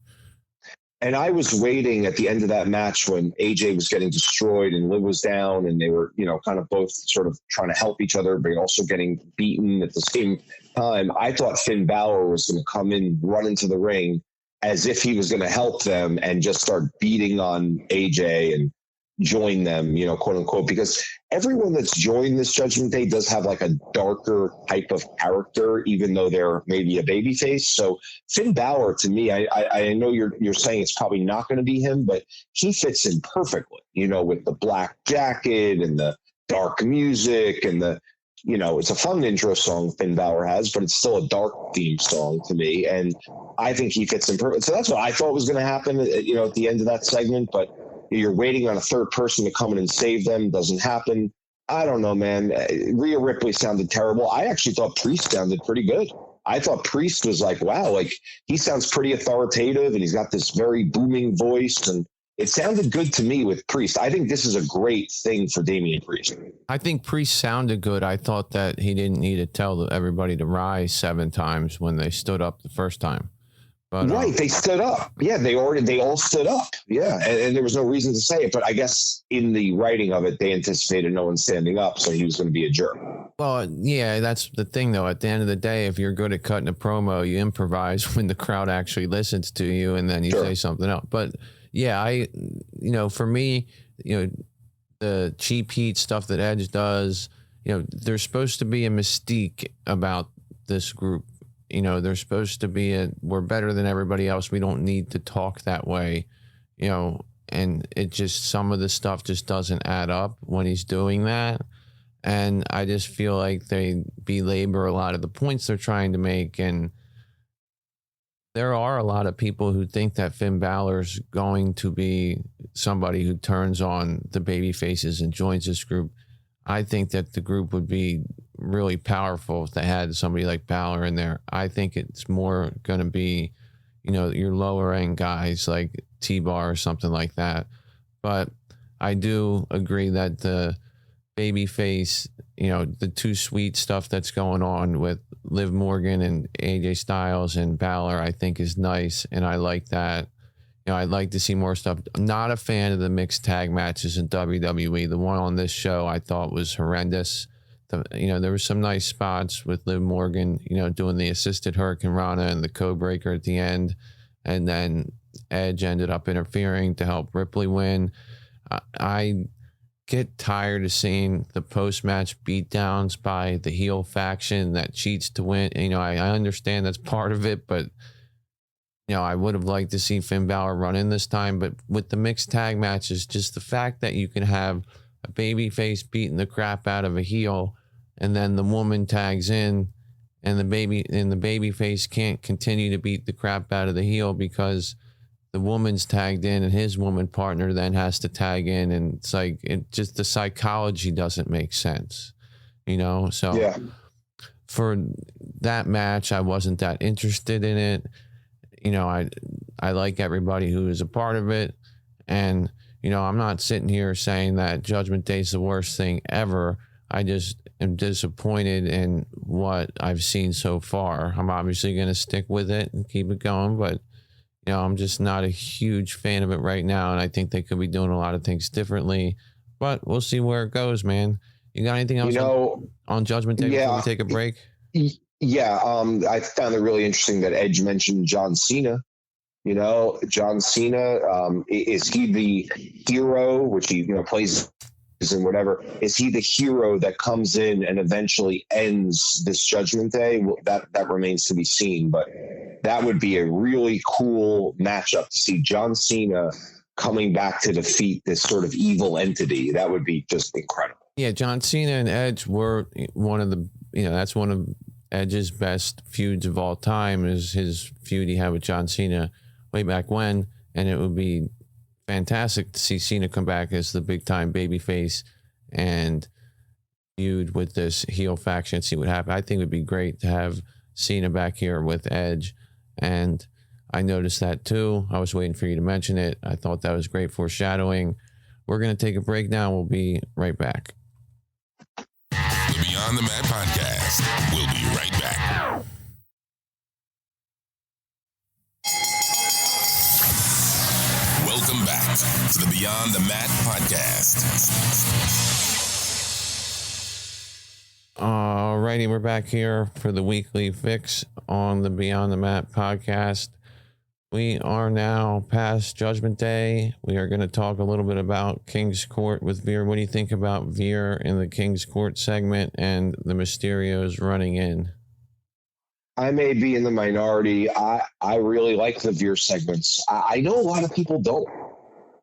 And I was waiting at the end of that match when AJ was getting destroyed and Liv was down, and they were, kind of both sort of trying to help each other, but also getting beaten at the same time. I thought Finn Balor was going to come in, run into the ring as if he was going to help them and just start beating on AJ and join them, quote unquote, because everyone that's joined this Judgment Day does have like a darker type of character, even though they're maybe a babyface. So Finn Balor, to me, I know you're saying it's probably not going to be him, but he fits in perfectly, with the black jacket and the dark music and the, it's a fun intro song Finn Balor has, but it's still a dark theme song to me. And I think he fits in perfect. So that's what I thought was going to happen, at the end of that segment, but you're waiting on a third person to come in and save them. Doesn't happen. I don't know, man. Rhea Ripley sounded terrible. I actually thought Priest sounded pretty good. I thought Priest was like, wow, like he sounds pretty authoritative and he's got this very booming voice, and it sounded good to me with Priest. I think this is a great thing for Damian Priest. I think Priest sounded good. I thought that he didn't need to tell everybody to rise 7 times when they stood up the first time. But, right, they stood up. Yeah, they all stood up. Yeah, and there was no reason to say it. But I guess in the writing of it, they anticipated no one standing up, so he was going to be a jerk. Well, yeah, that's the thing, though. At the end of the day, if you're good at cutting a promo, you improvise when the crowd actually listens to you, and then you say something else. But yeah, for me, the cheap heat stuff that Edge does, there's supposed to be a mystique about this group. They're supposed to be we're better than everybody else. We don't need to talk that way, and it just, some of the stuff just doesn't add up when he's doing that. And I just feel like they belabor a lot of the points they're trying to make. And there are a lot of people who think that Finn Balor's going to be somebody who turns on the baby faces and joins this group. I think that the group would be really powerful if they had somebody like Balor in there. I think it's more going to be, your lower end guys like T-Bar or something like that. But I do agree that the babyface, the too sweet stuff that's going on with Liv Morgan and AJ Styles and Balor, I think is nice. And I like that. I'd like to see more stuff. I'm not a fan of the mixed tag matches in WWE. The one on this show I thought was horrendous. There were some nice spots with Liv Morgan, doing the assisted Hurricane Rana and the code breaker at the end. And then Edge ended up interfering to help Ripley win. I get tired of seeing the post-match beatdowns by the heel faction that cheats to win. I understand that's part of it, but I would have liked to see Finn Balor run in this time. But with the mixed tag matches, just the fact that you can have a babyface beating the crap out of a heel, and then the woman tags in, and the babyface can't continue to beat the crap out of the heel because the woman's tagged in, and his woman partner then has to tag in, and it's like, the psychology doesn't make sense, So yeah. for that match, I wasn't that interested in it. You know, I like everybody who is a part of it. And, you know, I'm not sitting here saying that Judgment Day is the worst thing ever. I just am disappointed in what I've seen so far. I'm obviously going to stick with it and keep it going, but, you know, I'm just not a huge fan of it right now. And I think they could be doing a lot of things differently, but we'll see where it goes, man. You got anything else on Judgment Day before we take a break? Yeah, I found it really interesting that Edge mentioned John Cena. You know, John Cena, is he the hero, which he, you know, plays and whatever? Is he the hero that comes in and eventually ends this Judgment Day? Well, that remains to be seen, but that would be a really cool matchup to see John Cena coming back to defeat this sort of evil entity. That would be just incredible. Yeah, John Cena and Edge were one of the, you know, that's one of Edge's best feuds of all time, is his feud he had with John Cena way back when, and it would be fantastic to see Cena come back as the big time babyface and feud with this heel faction, see what happens. I think it would be great to have Cena back here with Edge, and I noticed that too. I was waiting for you to mention it. I thought that was great foreshadowing. We're going to take a break now. We'll be right back. The Beyond the Mat Podcast. We'll be right back. Welcome back to the Beyond the Mat Podcast. Alrighty, we're back here for the weekly fix on the Beyond the Mat Podcast. We are now past Judgment Day. We are going to talk a little bit about King's Court with Veer. What do you think about Veer in the King's Court segment and the Mysterios running in? I may be in the minority. I really like the Veer segments. I know a lot of people don't.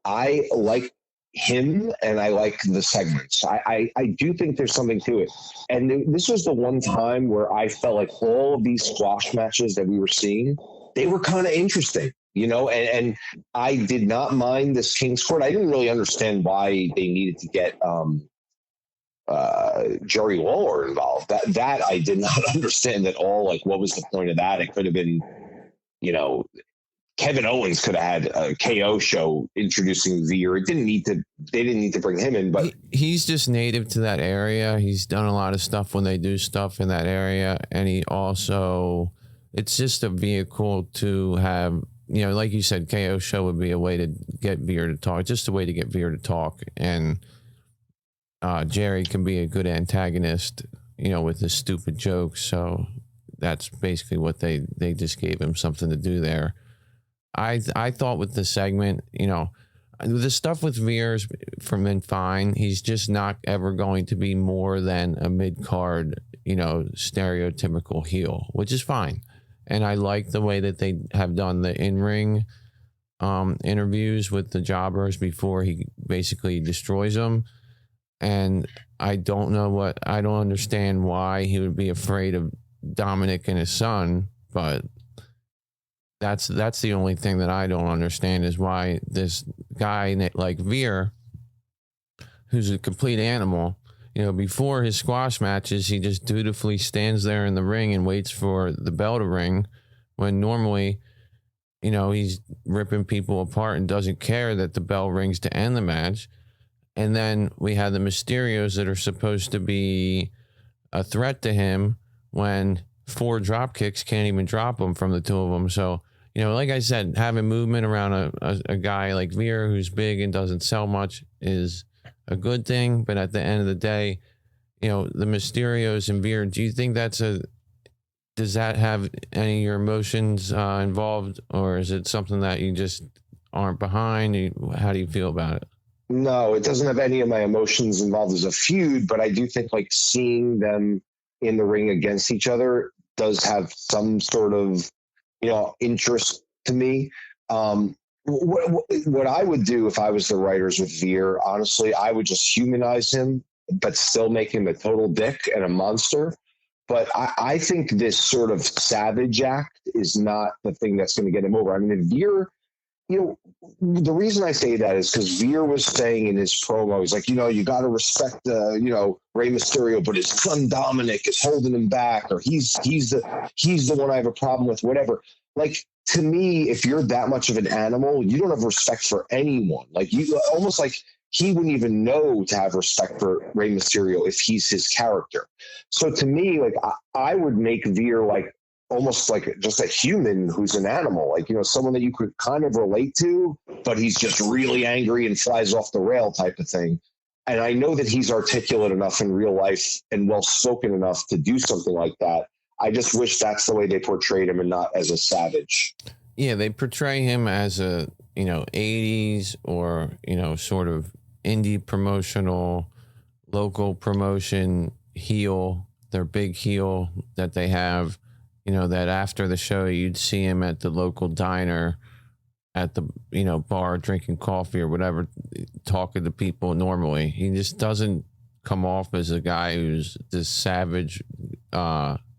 I like him and I like the segments. I do think there's something to it. And this was the one time where I felt like all of these squash matches that we were seeing, they were kind of interesting, you know, and I did not mind this King's Court. I didn't really understand why they needed to get Jerry Lawler involved. That I did not understand at all. Like, what was the point of that? It could have been, you know, Kevin Owens could have had a KO show introducing Veer. They didn't need to bring him in, but he's just native to that area. He's done a lot of stuff when they do stuff in that area. And he also, it's just a vehicle to have, you know, like you said, KO show would be a way to get Veer to talk, just a way to get Veer to talk. And Jerry can be a good antagonist, you know, with his stupid jokes. So that's basically what they just gave him something to do there. I thought with the segment, you know, the stuff with Veer's from in fine. He's just not ever going to be more than a mid-card, you know, stereotypical heel, which is fine. And I like the way that they have done the in-ring interviews with the jobbers before he basically destroys them. And I don't understand why he would be afraid of Dominic and his son, but that's the only thing that I don't understand, is why this guy like Veer, who's a complete animal, you know, before his squash matches, he just dutifully stands there in the ring and waits for the bell to ring, when normally, you know, he's ripping people apart and doesn't care that the bell rings to end the match. And then we have the Mysterios that are supposed to be a threat to him, when 4 drop kicks can't even drop them from the two of them. So, you know, like I said, having movement around a guy like Veer, who's big and doesn't sell much, is a good thing. But at the end of the day, you know, the Mysterios and Veer, do you think does that have any of your emotions involved, or is it something that you just aren't behind? How do you feel about it? No, it doesn't have any of my emotions involved as a feud, but I do think like seeing them in the ring against each other does have some sort of, you know, interest to me. What I would do if I was the writers with Veer, honestly, I would just humanize him, but still make him a total dick and a monster. But I think this sort of savage act is not the thing that's going to get him over. I mean, if Veer the reason I say that is because Veer was saying in his promo, he's like, you got to respect, Rey Mysterio, but his son Dominic is holding him back, or he's the one I have a problem with, whatever. Like, to me, if you're that much of an animal, you don't have respect for anyone. Like, you almost like he wouldn't even know to have respect for Rey Mysterio if he's his character. So to me, like, I would make Veer like almost like just a human who's an animal, like, someone that you could kind of relate to, but he's just really angry and flies off the rail type of thing. And I know that he's articulate enough in real life and well-spoken enough to do something like that. I just wish that's the way they portrayed him and not as a savage. Yeah, they portray him as a, 80s or, sort of indie promotional, local promotion heel, their big heel that they have, that after the show, you'd see him at the local diner at the, bar drinking coffee or whatever, talking to people normally. He just doesn't come off as a guy who's this savage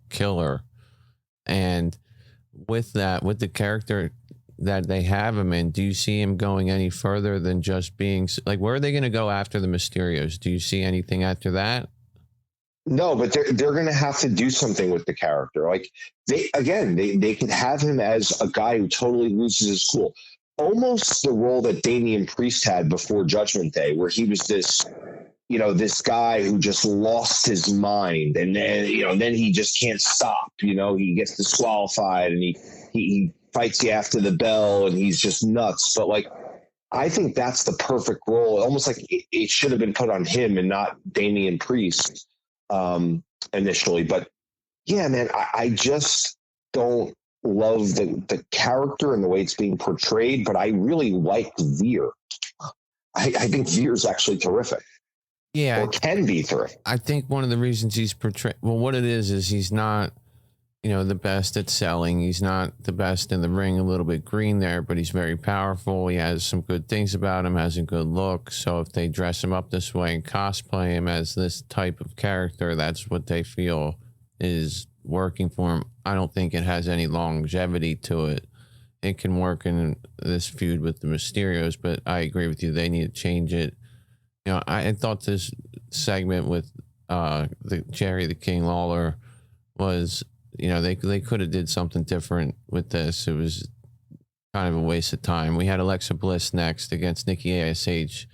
killer. And with that, with the character that they have him in, do you see him going any further than just being like, where are they going to go after the Mysterios? Do you see anything after that? No, but they're going to have to do something with the character. Like, they could have him as a guy who totally loses his cool. Almost the role that Damian Priest had before Judgment Day, where he was this, this guy who just lost his mind, and then, then he just can't stop. He gets disqualified, and he fights you after the bell, and he's just nuts. But like, I think that's the perfect role. Almost like it should have been put on him and not Damian Priest initially. But yeah, man, I just don't love the character and the way it's being portrayed, but I really like Veer. I think Veer's actually terrific. Yeah. Or can be terrific. I think one of the reasons he's portrayed, well, what it is he's not, the best at selling. He's not the best in the ring, a little bit green there, but he's very powerful. He has some good things about him, has a good look. So if they dress him up this way and cosplay him as this type of character, that's what they feel is working for him. I don't think it has any longevity to it. It can work in this feud with the Mysterios, but I agree with you. They need to change it. I thought this segment with the Jerry the King Lawler was, they could have did something different with this. It was kind of a waste of time. We had Alexa Bliss next against Nikki ASH.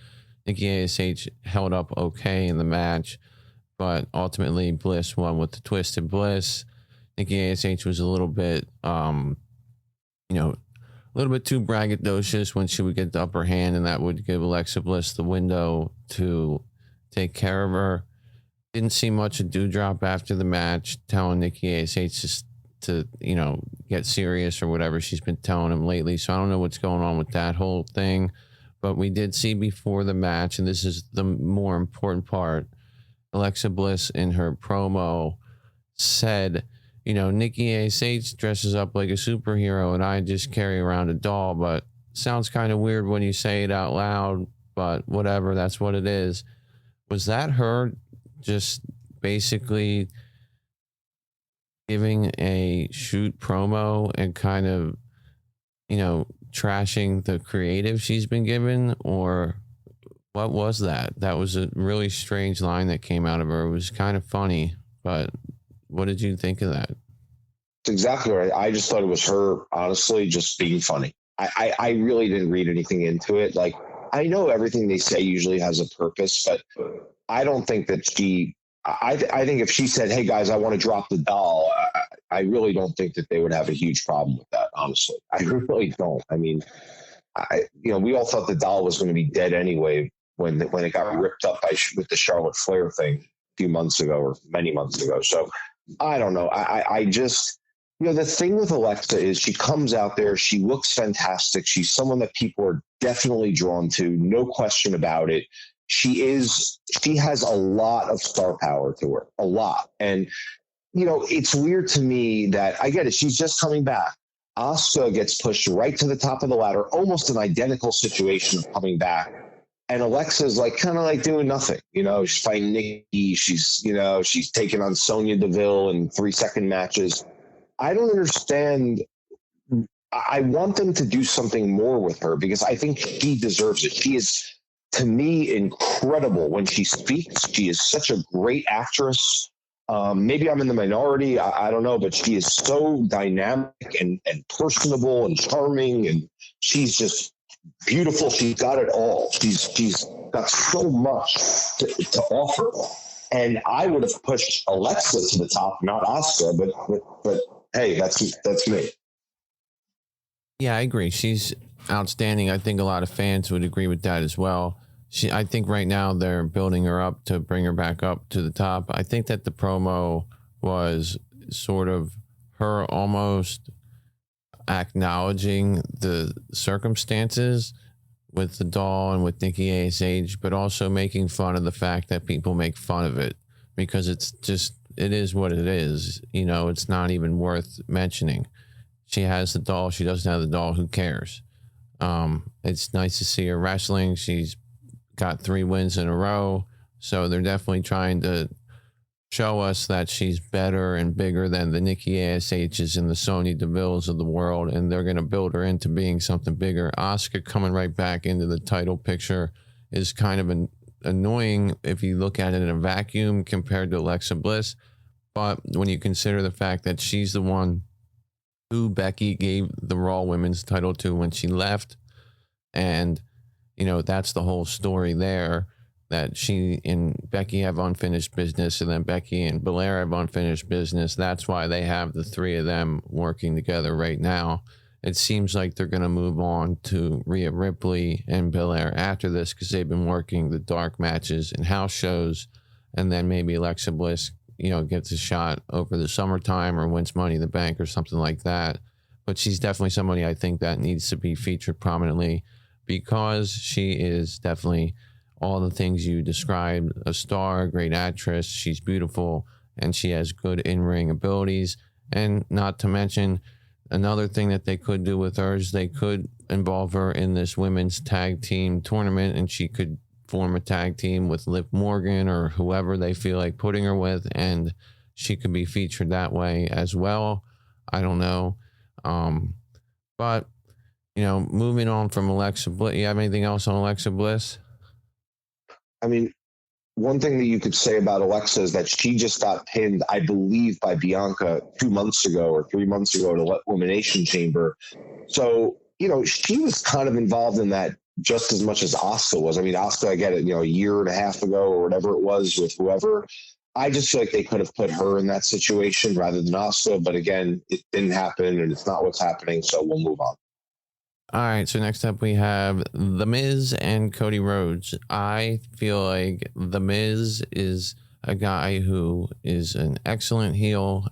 Nikki ASH held up okay in the match, but ultimately Bliss won with the Twisted Bliss. Nikki ASH was a little bit, a little bit too braggadocious when she would get the upper hand, and that would give Alexa Bliss the window to take care of her. Didn't see much of Dewdrop after the match, telling Nikki ASH just to, get serious or whatever she's been telling him lately. So I don't know what's going on with that whole thing. But we did see before the match, and this is the more important part, Alexa Bliss in her promo said, Nikki ASH dresses up like a superhero and I just carry around a doll, but sounds kind of weird when you say it out loud, but whatever, that's what it is. Was that her just basically giving a shoot promo and kind of, trashing the creative she's been given, or what was that? That was a really strange line that came out of her. It was kind of funny, but what did you think of that? That's exactly right. I just thought it was her, honestly, just being funny. I really didn't read anything into it. Like, I know everything they say usually has a purpose, but I don't think that I think if she said, hey guys, I want to drop the doll, I really don't think that they would have a huge problem with that. Honestly, I really don't. I mean, we all thought the doll was going to be dead anyway when it got ripped up with the Charlotte Flair thing a few months ago or many months ago. So I don't know. I just, the thing with Alexa is she comes out there, she looks fantastic. She's someone that people are definitely drawn to, no question about it. She has a lot of star power to her, a lot. And, it's weird to me that, I get it, she's just coming back. Asuka gets pushed right to the top of the ladder, almost an identical situation of coming back. And Alexa's kind of doing nothing. She's fighting Nikki. She's taking on Sonya Deville in 3-second matches. I don't understand I want them to do something more with her because I think she deserves it. She is, to me, incredible when she speaks. She is such a great actress. Maybe I'm in the minority. I don't know, but she is so dynamic and personable and charming, and she's just beautiful. She's got it all. She's got so much to offer. And I would have pushed Alexa to the top, not Asuka, but hey, that's me. Yeah, I agree. She's outstanding. I think a lot of fans would agree with that as well. I think right now they're building her up to bring her back up to the top. I think that the promo was sort of her almost acknowledging the circumstances with the doll and with Nikki ASH, but also making fun of the fact that people make fun of it because it is what it is. You know, it's not even worth mentioning. She has the doll. She doesn't have the doll. Who cares? It's nice to see her wrestling. She's got 3 wins in a row. So they're definitely trying to show us that she's better and bigger than the Nikki ASHs and the Sonya Deville's of the world. And they're going to build her into being something bigger. Asuka coming right back into the title picture is kind of annoying if you look at it in a vacuum compared to Alexa Bliss. But when you consider the fact that she's the one who Becky gave the Raw Women's title to when she left, and you know, that's the whole story there, that she and Becky have unfinished business, and then Becky and Belair have unfinished business. That's why they have the 3 of them working together right now. It seems like they're going to move on to Rhea Ripley and Belair after this because they've been working the dark matches and house shows, and then maybe Alexa Bliss, you know, gets a shot over the summertime or wins Money in the Bank or something like that. But she's definitely somebody I think that needs to be featured prominently because she is definitely all the things you described: a star, a great actress, she's beautiful, and she has good in-ring abilities. And not to mention, another thing that they could do with her is they could involve her in this women's tag team tournament, and she could form a tag team with Liv Morgan or whoever they feel like putting her with, and she could be featured that way as well. I don't know. But, you know, moving on from Alexa Bliss, you have anything else on Alexa Bliss? I mean, one thing that you could say about Alexa is that she just got pinned, I believe, by Bianca 2 months ago or 3 months ago at Elimination Chamber. So, you know, she was kind of involved in that just as much as Asuka was. I mean, Asuka, I get it, you know, a year and a half ago or whatever it was with whoever. I just feel like they could have put her in that situation rather than Asuka. But again, it didn't happen and it's not what's happening. So we'll move on. All right, so next up we have The Miz and Cody Rhodes. I feel like The Miz is a guy who is an excellent heel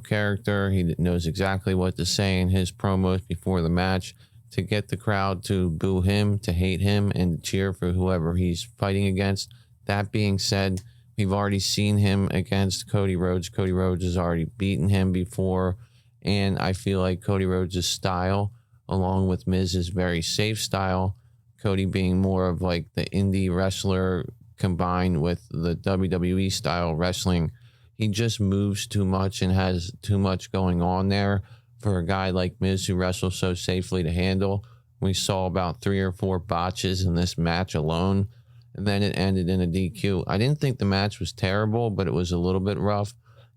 character. He knows exactly what to say in his promos before the match to get the crowd to boo him, to hate him, and cheer for whoever he's fighting against. That being said, we've already seen him against Cody Rhodes. Cody Rhodes has already beaten him before, and I feel like Cody Rhodes' style, along with Miz's very safe style, Cody being more of like the indie wrestler combined with the WWE style wrestling, he just moves too much and has too much going on there for a guy like Miz who wrestles so safely to handle. We saw about 3 or 4 botches in this match alone, and then it ended in a DQ. I didn't think the match was terrible, but it was a little bit rough.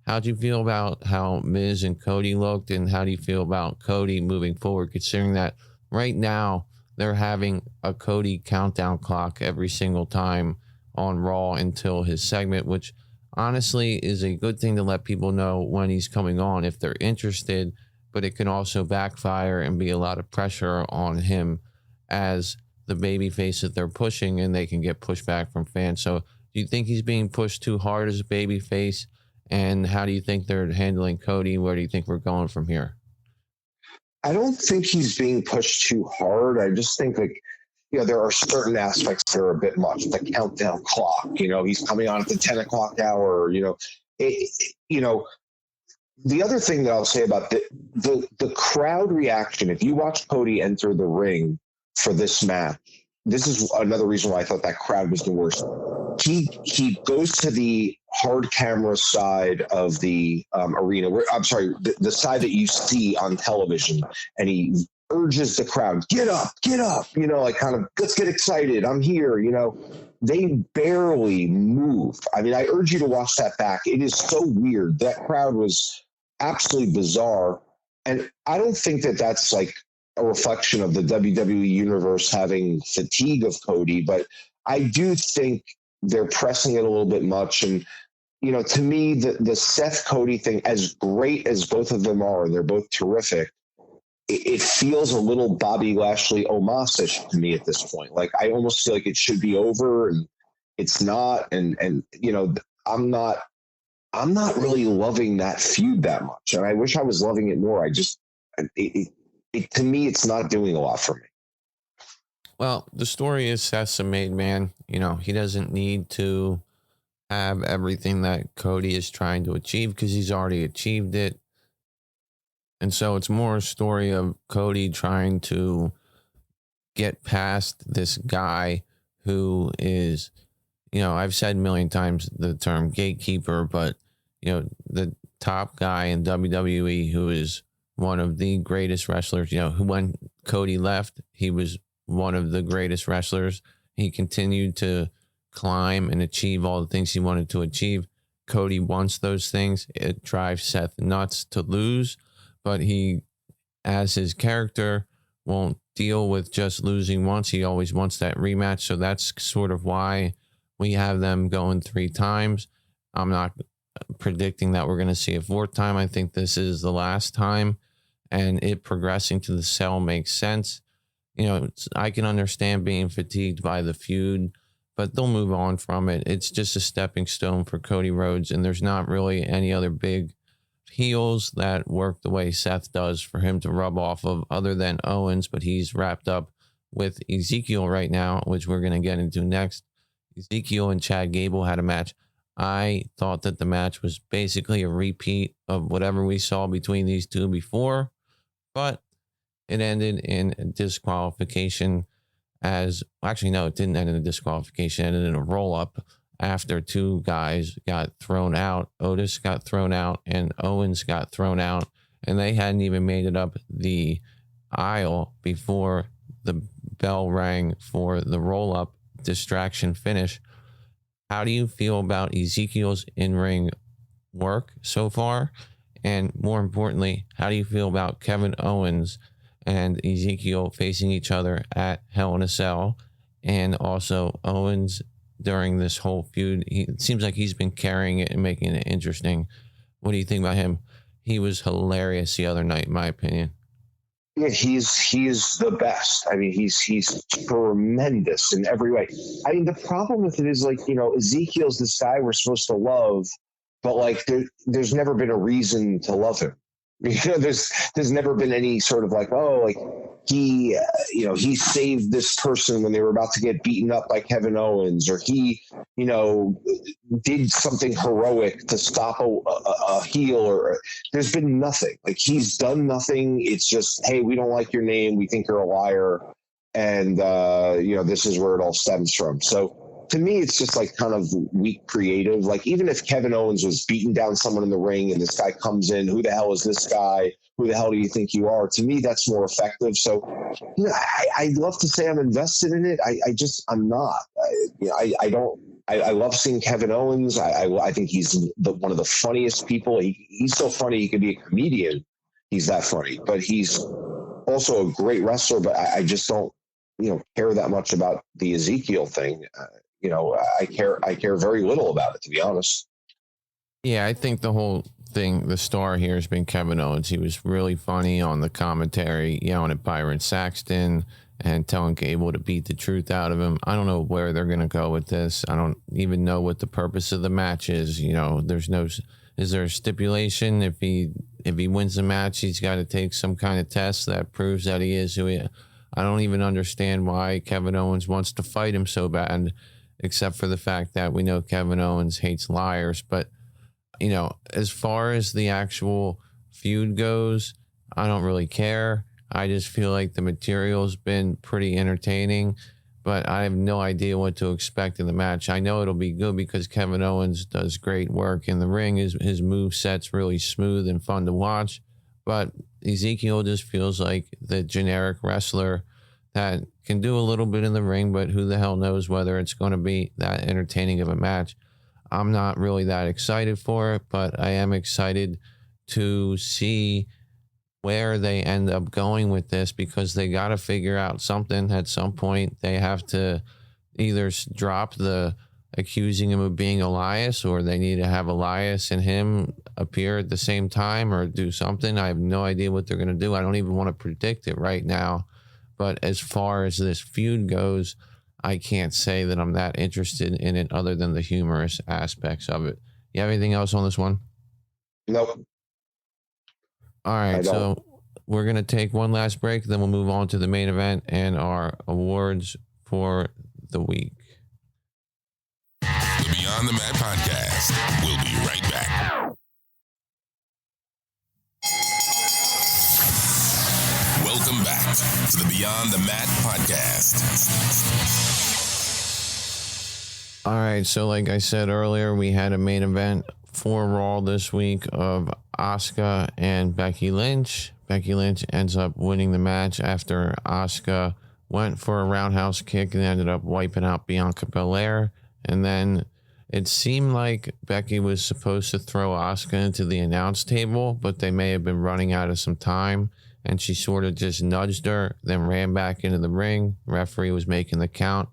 How'd you feel about how Miz and Cody looked, and how do you feel about Cody moving forward, considering that right now they're having a Cody countdown clock every single time on Raw until his segment, which honestly is a good thing to let people know when he's coming on if they're interested, but it can also backfire and be a lot of pressure on him as the babyface that they're pushing, and they can get pushback from fans. So do you think he's being pushed too hard as a babyface? And how do you think they're handling Cody? Where do you think we're going from here? I don't think he's being pushed too hard. I just think, like, you know, there are certain aspects that are a bit much. The countdown clock, you know, he's coming on at the 10 o'clock hour, you know. The other thing that I'll say about the crowd reaction, if you watch Cody enter the ring for this match, this is another reason why I thought that crowd was the worst. he goes to the hard camera side of the arena. I'm sorry, the side that you see on television, and he urges the crowd, get up, like kind of, let's get excited. I'm here, They barely move. I mean, I urge you to watch that back. It is so weird. That crowd was absolutely bizarre. And I don't think that that's like a reflection of the WWE universe having fatigue of Cody, but I do think they're pressing it a little bit much. And, to me, the Seth Cody thing, as great as both of them are, and they're both terrific, it feels a little Bobby Lashley Omos-ish to me at this point. Like, I almost feel like it should be over, and it's not. And I'm not really loving that feud that much. And I wish I was loving it more. To me, it's not doing a lot for me. Well, the story is Seth's a made man. He doesn't need to have everything that Cody is trying to achieve because he's already achieved it. And so it's more a story of Cody trying to get past this guy who is, I've said a million times the term gatekeeper, but, the top guy in WWE who is one of the greatest wrestlers, who when Cody left, he was one of the greatest wrestlers. He continued to climb and achieve all the things he wanted to achieve. Cody wants those things. It drives Seth nuts to lose, but he, as his character, won't deal with just losing once. He always wants that rematch. So that's sort of why we have them going 3 times. I'm not predicting that we're going to see a 4th time. I think this is the last time, and it progressing to the cell makes sense. I can understand being fatigued by the feud, but they'll move on from it. It's just a stepping stone for Cody Rhodes, and there's not really any other big heels that work the way Seth does for him to rub off of other than Owens, but he's wrapped up with Ezekiel right now, which we're going to get into next. Ezekiel and Chad Gable had a match. I thought that the match was basically a repeat of whatever we saw between these two before, but it ended in disqualification it didn't end in a disqualification. It ended in a roll-up after 2 guys got thrown out. Otis got thrown out and Owens got thrown out, and they hadn't even made it up the aisle before the bell rang for the roll-up distraction finish. How do you feel about Ezekiel's in-ring work so far? And more importantly, how do you feel about Kevin Owens and Ezekiel facing each other at Hell in a Cell? And also Owens during this whole feud, it seems like he's been carrying it and making it interesting. What do you think about him? He was hilarious the other night, in my opinion. Yeah, he's the best. I mean, he's tremendous in every way. I mean, the problem with it is, like, Ezekiel's this guy we're supposed to love, but like there's never been a reason to love him. There's never been any sort of like, he saved this person when they were about to get beaten up by Kevin Owens, or he, did something heroic to stop a heel, or there's been nothing. Like, he's done nothing. It's just, hey, we don't like your name. We think you're a liar. And, this is where it all stems from. So to me, it's just like kind of weak creative. Like, even if Kevin Owens was beating down someone in the ring and this guy comes in, who the hell is this guy? Who the hell do you think you are? To me, that's more effective. So, I'd love to say I'm invested in it. I'm not. I love seeing Kevin Owens. I think he's one of the funniest people. He's so funny he could be a comedian. He's that funny. But he's also a great wrestler. But I just don't, care that much about the Ezekiel thing. I care very little about it, to be honest. Yeah, I think the whole thing, the star here has been Kevin Owens. He was really funny on the commentary, yelling at Byron Saxton and telling Gable to beat the truth out of him. I don't know where they're going to go with this. I don't even know what the purpose of the match is. Is there a stipulation? If he wins the match, he's got to take some kind of test that proves that he is who he is. I don't even understand why Kevin Owens wants to fight him so bad, except for the fact that we know Kevin Owens hates liars. But, as far as the actual feud goes, I don't really care. I just feel like the material's been pretty entertaining. but I have no idea what to expect in the match. I know it'll be good because Kevin Owens does great work in the ring. His moveset's really smooth and fun to watch, but Ezekiel just feels like the generic wrestler that can do a little bit in the ring, but who the hell knows whether it's going to be that entertaining of a match. I'm not really that excited for it, but I am excited to see where they end up going with this, because they got to figure out something at some point. They have to either drop the accusing him of being Elias, or they need to have Elias and him appear at the same time or do something. I have no idea what they're going to do. I don't even want to predict it right now. But as far as this feud goes, I can't say that I'm that interested in it other than the humorous aspects of it. You have anything else on this one? Nope. All right, so we're going to take one last break, then we'll move on to the main event and our awards for the week. The Beyond the Mat Podcast. We'll be right back. Welcome back to the Beyond the Mat Podcast. All right, so like I said earlier, we had a main event for Raw this week of Asuka and Becky Lynch. Becky Lynch ends up winning the match after Asuka went for a roundhouse kick and ended up wiping out Bianca Belair. And then it seemed like Becky was supposed to throw Asuka into the announce table, but they may have been running out of some time, and she sort of just nudged her, then ran back into the ring. Referee was making the count.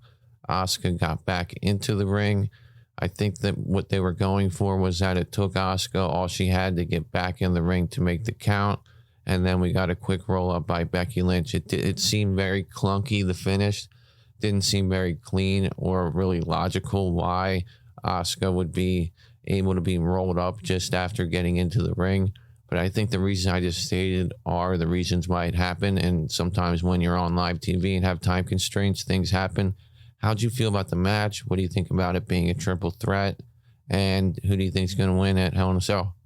Asuka got back into the ring. I think that what they were going for was that it took Asuka all she had to get back in the ring to make the count. And then we got a quick roll up by Becky Lynch. It seemed very clunky, the finish. Didn't seem very clean or really logical why Asuka would be able to be rolled up just after getting into the ring. But I think the reasons I just stated are the reasons why it happened. And sometimes when you're on live TV and have time constraints, things happen. How'd you feel about the match? What do you think about it being a triple threat? And who do you think is going to win at Hell in a Cell?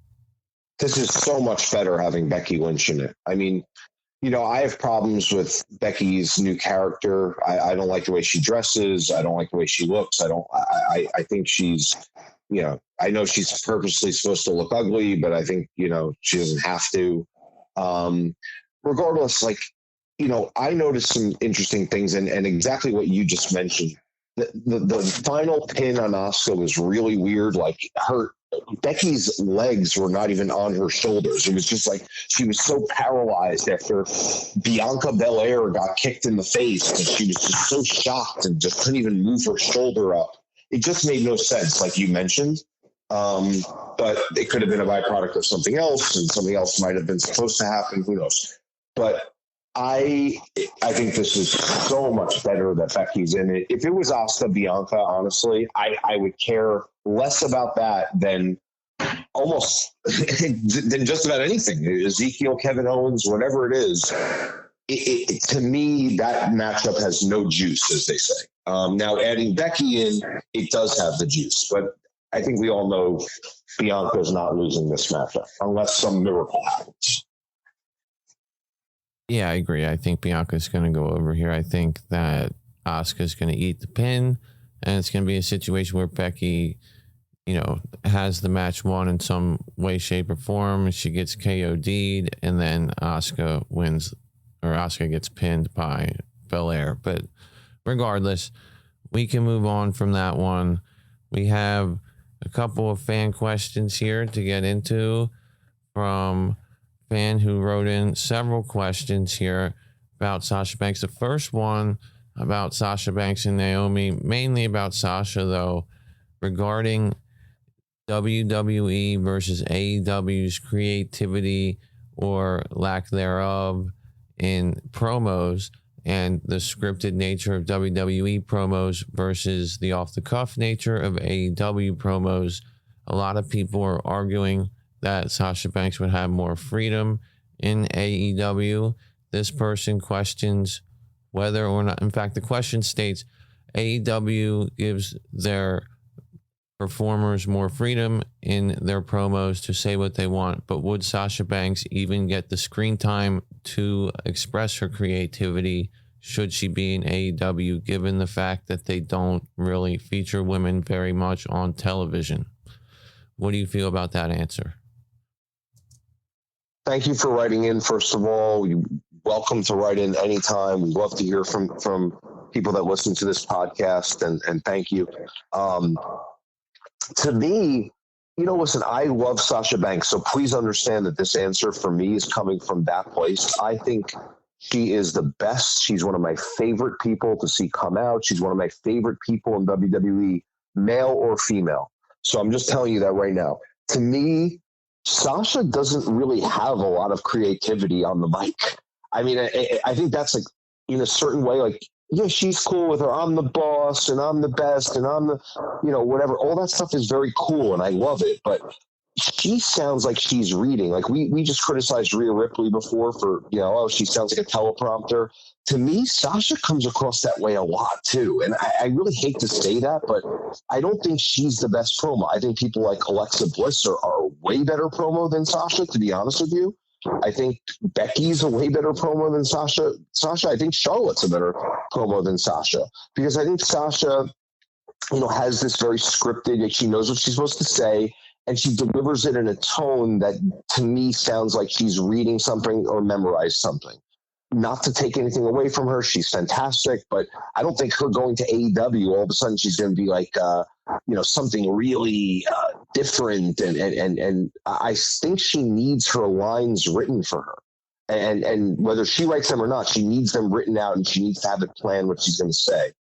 This is so much better having Becky Lynch in it. I mean, you know, I have problems with Becky's new character. I don't like the way she dresses. I don't like the way she looks. I think she's, you know, I know she's purposely supposed to look ugly, but I think, you know, she doesn't have to. Regardless, like, you know, I noticed some interesting things and exactly what you just mentioned. The final pin on Asuka was really weird. Like Becky's legs were not even on her shoulders. It was just like she was so paralyzed after Bianca Belair got kicked in the face, and she was just so shocked and just couldn't even move her shoulder up. It just made no sense, like you mentioned. But it could have been a byproduct of something else, and something else might have been supposed to happen. Who knows? But I think this is so much better that Becky's in it. If it was Asuka Bianca, honestly, I would care less about that than almost than just about anything. Ezekiel, Kevin Owens, whatever it is. To me, that matchup has no juice, as they say. Now, adding Becky in, it does have the juice, but I think we all know Bianca's not losing this matchup unless some miracle happens. Yeah, I agree. I think Bianca's going to go over here. I think that Asuka's going to eat the pin, and it's going to be a situation where Becky, you know, has the match won in some way, shape, or form. She gets KO'd, and then Asuka wins, or Asuka gets pinned by Belair. But regardless, we can move on from that one. We have a couple of fan questions here to get into from fan who wrote in several questions here about Sasha Banks. The first one about Sasha Banks and Naomi, mainly about Sasha, though, regarding WWE versus AEW's creativity or lack thereof in promos, and the scripted nature of WWE promos versus the off-the-cuff nature of AEW promos. A lot of people are arguing that Sasha Banks would have more freedom in AEW. This person questions whether or not, in fact, the question states, AEW gives their performers more freedom in their promos to say what they want, but would Sasha Banks even get the screen time to express her creativity should she be in AEW, given the fact that they don't really feature women very much on television? What do you feel about that answer? Thank you for writing in, first of all. You're welcome to write in anytime. We love to hear from people that listen to this podcast, and thank you. To me, listen, I love Sasha Banks, so please understand that this answer for me is coming from that place. I think she is the best. She's one of my favorite people to see come out. She's one of my favorite people in WWE, male or female. So I'm just telling you that right now. To me, Sasha doesn't really have a lot of creativity on the mic. I mean, I think that's like, in a certain way, like, yeah, she's cool with her. I'm the boss and I'm the best and I'm the, whatever. All that stuff is very cool and I love it. But she sounds like she's reading. Like we just criticized Rhea Ripley before for, she sounds like a teleprompter. To me, Sasha comes across that way a lot too. And I really hate to say that, but I don't think she's the best promo. I think people like Alexa Bliss are way better promo than Sasha, to be honest with you. I think Becky's a way better promo than Sasha. I think Charlotte's a better promo than Sasha, because I think Sasha, has this very scripted, she knows what she's supposed to say, and she delivers it in a tone that to me sounds like she's reading something or memorized something. Not to take anything away from her, she's fantastic, but I don't think her going to AEW, all of a sudden she's going to be like, something really different. And I think she needs her lines written for her. And whether she writes them or not, she needs them written out and she needs to have it planned what she's going to say.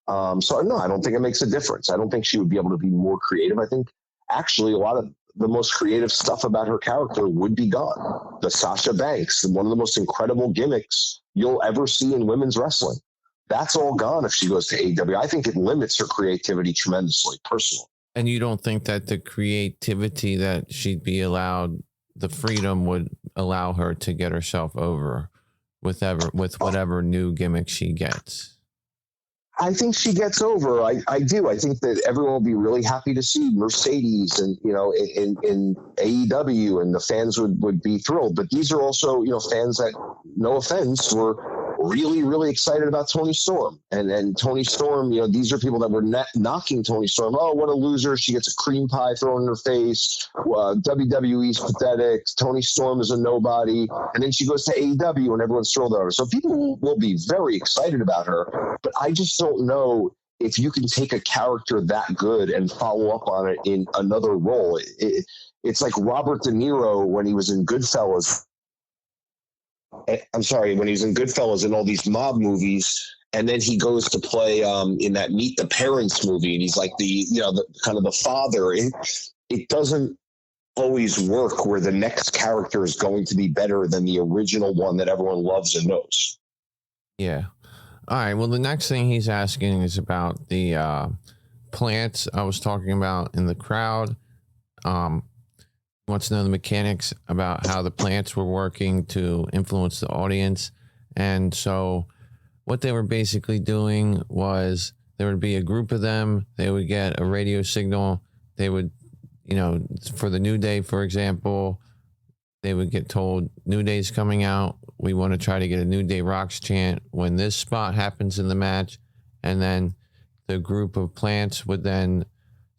So no, I don't think it makes a difference. I don't think she would be able to be more creative. I think actually a lot of the most creative stuff about her character would be gone. The Sasha Banks, one of the most incredible gimmicks you'll ever see in women's wrestling. That's all gone if she goes to AEW. I think it limits her creativity tremendously, personally. And you don't think that the creativity that she'd be allowed, the freedom would allow her to get herself over with whatever new gimmick she gets? I think she gets over. I do. I think that everyone will be really happy to see Mercedes and, in AEW, and the fans would be thrilled. But these are also, fans that, no offense, were really, really excited about Toni Storm. And Toni Storm, these are people that were knocking Toni Storm. Oh, what a loser. She gets a cream pie thrown in her face. WWE's pathetic. Toni Storm is a nobody. And then she goes to AEW and everyone's thrilled over her. So people will be very excited about her. But I just don't know if you can take a character that good and follow up on it in another role. It's like Robert De Niro when he was in Goodfellas. I'm sorry, when he's in Goodfellas and all these mob movies, and then he goes to play in that Meet the Parents movie, and he's like the kind of the father. It doesn't always work where the next character is going to be better than the original one that everyone loves and knows. Yeah. All right. Well, the next thing he's asking is about the plants I was talking about in the crowd. Wants to know the mechanics about how the plants were working to influence the audience. And so what they were basically doing was there would be a group of them. They would get a radio signal. They would, for the New Day, for example, they would get told New Day's coming out. We want to try to get a New Day Rocks chant when this spot happens in the match. And then the group of plants would then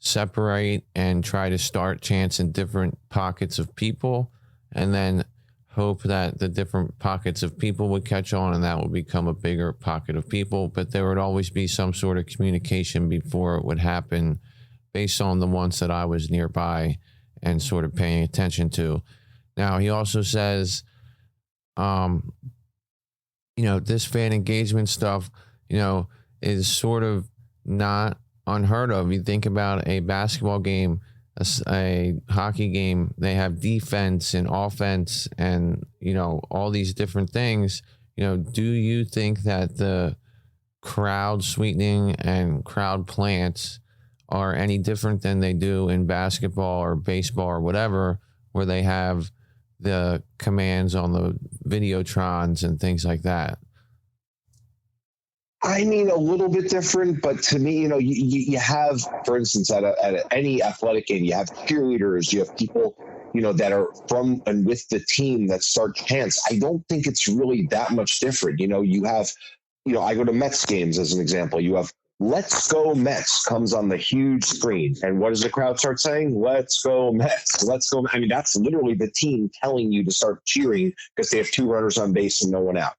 separate and try to start chants in different pockets of people, and then hope that the different pockets of people would catch on and that would become a bigger pocket of people. But there would always be some sort of communication before it would happen based on the ones that I was nearby and sort of paying attention to. Now, he also says, this fan engagement stuff, is sort of not unheard of. You think about a basketball game, a hockey game, they have defense and offense and, all these different things. Do you think that the crowd sweetening and crowd plants are any different than they do in basketball or baseball or whatever, where they have the commands on the Videotrons and things like that? I mean, a little bit different, but to me, you have, for instance, at any athletic game, you have cheerleaders, you have people, that are from and with the team that start chants. I don't think it's really that much different. You have I go to Mets games as an example. You have "Let's Go Mets" comes on the huge screen. And what does the crowd start saying? "Let's go Mets. Let's go." I mean, that's literally the team telling you to start cheering because they have 2 runners on base and no one out.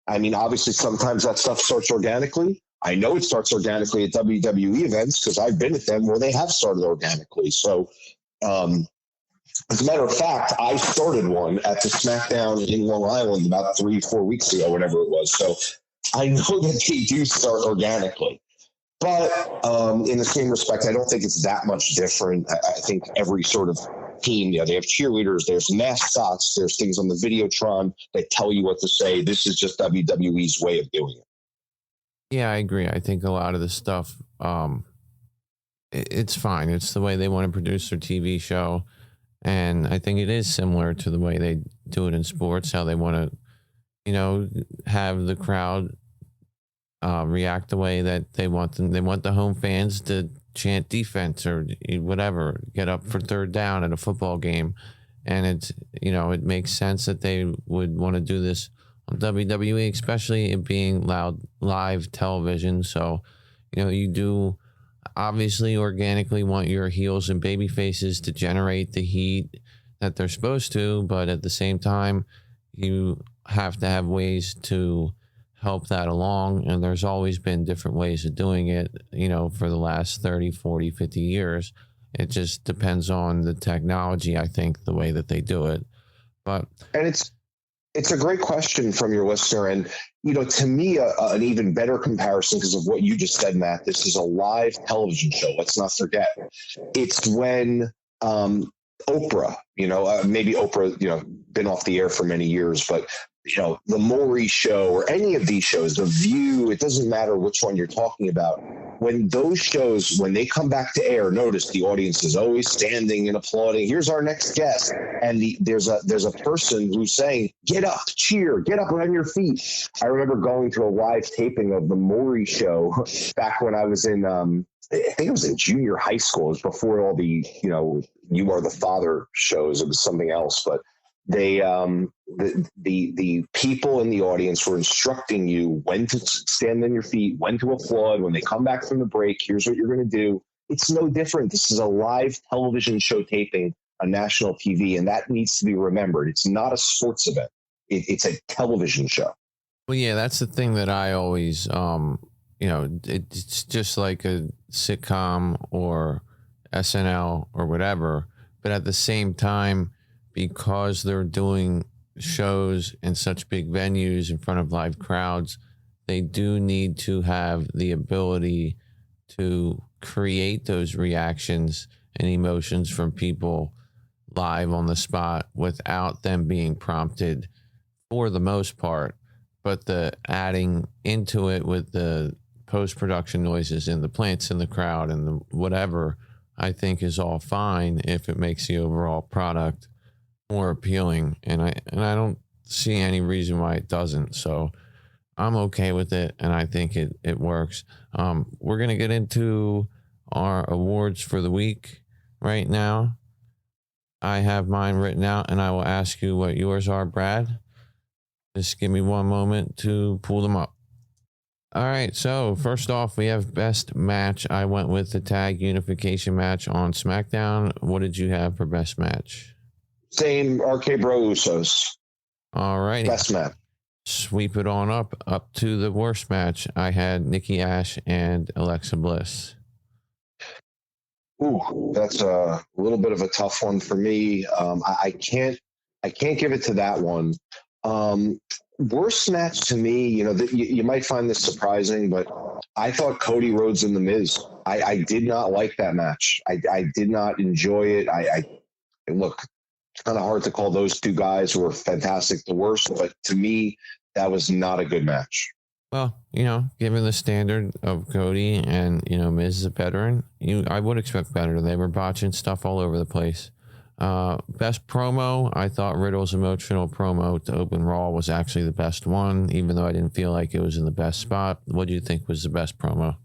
I mean, obviously, sometimes that stuff starts organically. I know it starts organically at WWE events because I've been at them where they have started organically. So, as a matter of fact, I started one at the SmackDown in Long Island about 3-4 weeks ago, whatever it was. So I know that they do start organically. But in the same respect, I don't think it's that much different. I think every sort of team, they have cheerleaders, there's mascots, there's things on the Videotron that tell you what to say. This is just WWE's way of doing it. Yeah, I agree. I think a lot of the stuff, it's fine. It's the way they want to produce their TV show. And I think it is similar to the way they do it in sports, how they want to, have the crowd react the way that they want them. They want the home fans to chant defense or whatever, get up for third down at a football game. And it's, it makes sense that they would want to do this on WWE, especially it being live television. So, you do obviously organically want your heels and baby faces to generate the heat that they're supposed to, but at the same time, you have to have ways to help that along. And there's always been different ways of doing it, for the last 30, 40, 50 years. It just depends on the technology, I think, the way that they do it. And it's a great question from your listener. And, to me, an even better comparison because of what you just said, Matt, this is a live television show. Let's not forget. It's when Oprah, maybe Oprah, been off the air for many years, but, the Maury Show or any of these shows, The View, it doesn't matter which one you're talking about. When those shows, when they come back to air, notice the audience is always standing and applauding. Here's our next guest. And there's a person who's saying, "Get up, cheer, get up on your feet." I remember going to a live taping of the Maury Show back when I was in, I think it was in junior high school. It was before all the, You Are the Father shows. It was something else, but they the people in the audience were instructing you when to stand on your feet, when to applaud, when they come back from the break. Here's what you're going to do. It's no different. This is a live television show taping on national TV, and that needs to be remembered. It's not a sports event. It's a television show. Well, yeah, that's the thing that I always, it's just like a sitcom or SNL or whatever, but at the same time, because they're doing shows in such big venues in front of live crowds, they do need to have the ability to create those reactions and emotions from people live on the spot without them being prompted for the most part. But the adding into it with the post-production noises and the plants in the crowd and the whatever, I think is all fine if it makes the overall product more appealing, and I don't see any reason why it doesn't. So I'm okay with it, and I think it works. We're gonna get into our awards for the week right now. I have mine written out, and I will ask you what yours are, Brad. Just give me one moment to pull them up. All right, so first off, we have best match. I went with the tag unification match on SmackDown. What did you have for best match? Same, RK Bro Usos. All right. Best match. Sweep it on up to the worst match. I had Nikki Ash and Alexa Bliss. Ooh, that's a little bit of a tough one for me. I can't give it to that one. Worst match to me, you might find this surprising, but I thought Cody Rhodes and The Miz. I did not like that match. I did not enjoy it. Look, it's kind of hard to call those two guys who were fantastic the worst, but to me, that was not a good match. Well, given the standard of Cody and, Miz is a veteran, I would expect better. They were botching stuff all over the place. Best promo, I thought Riddle's emotional promo to open Raw was actually the best one, even though I didn't feel like it was in the best spot. What do you think was the best promo?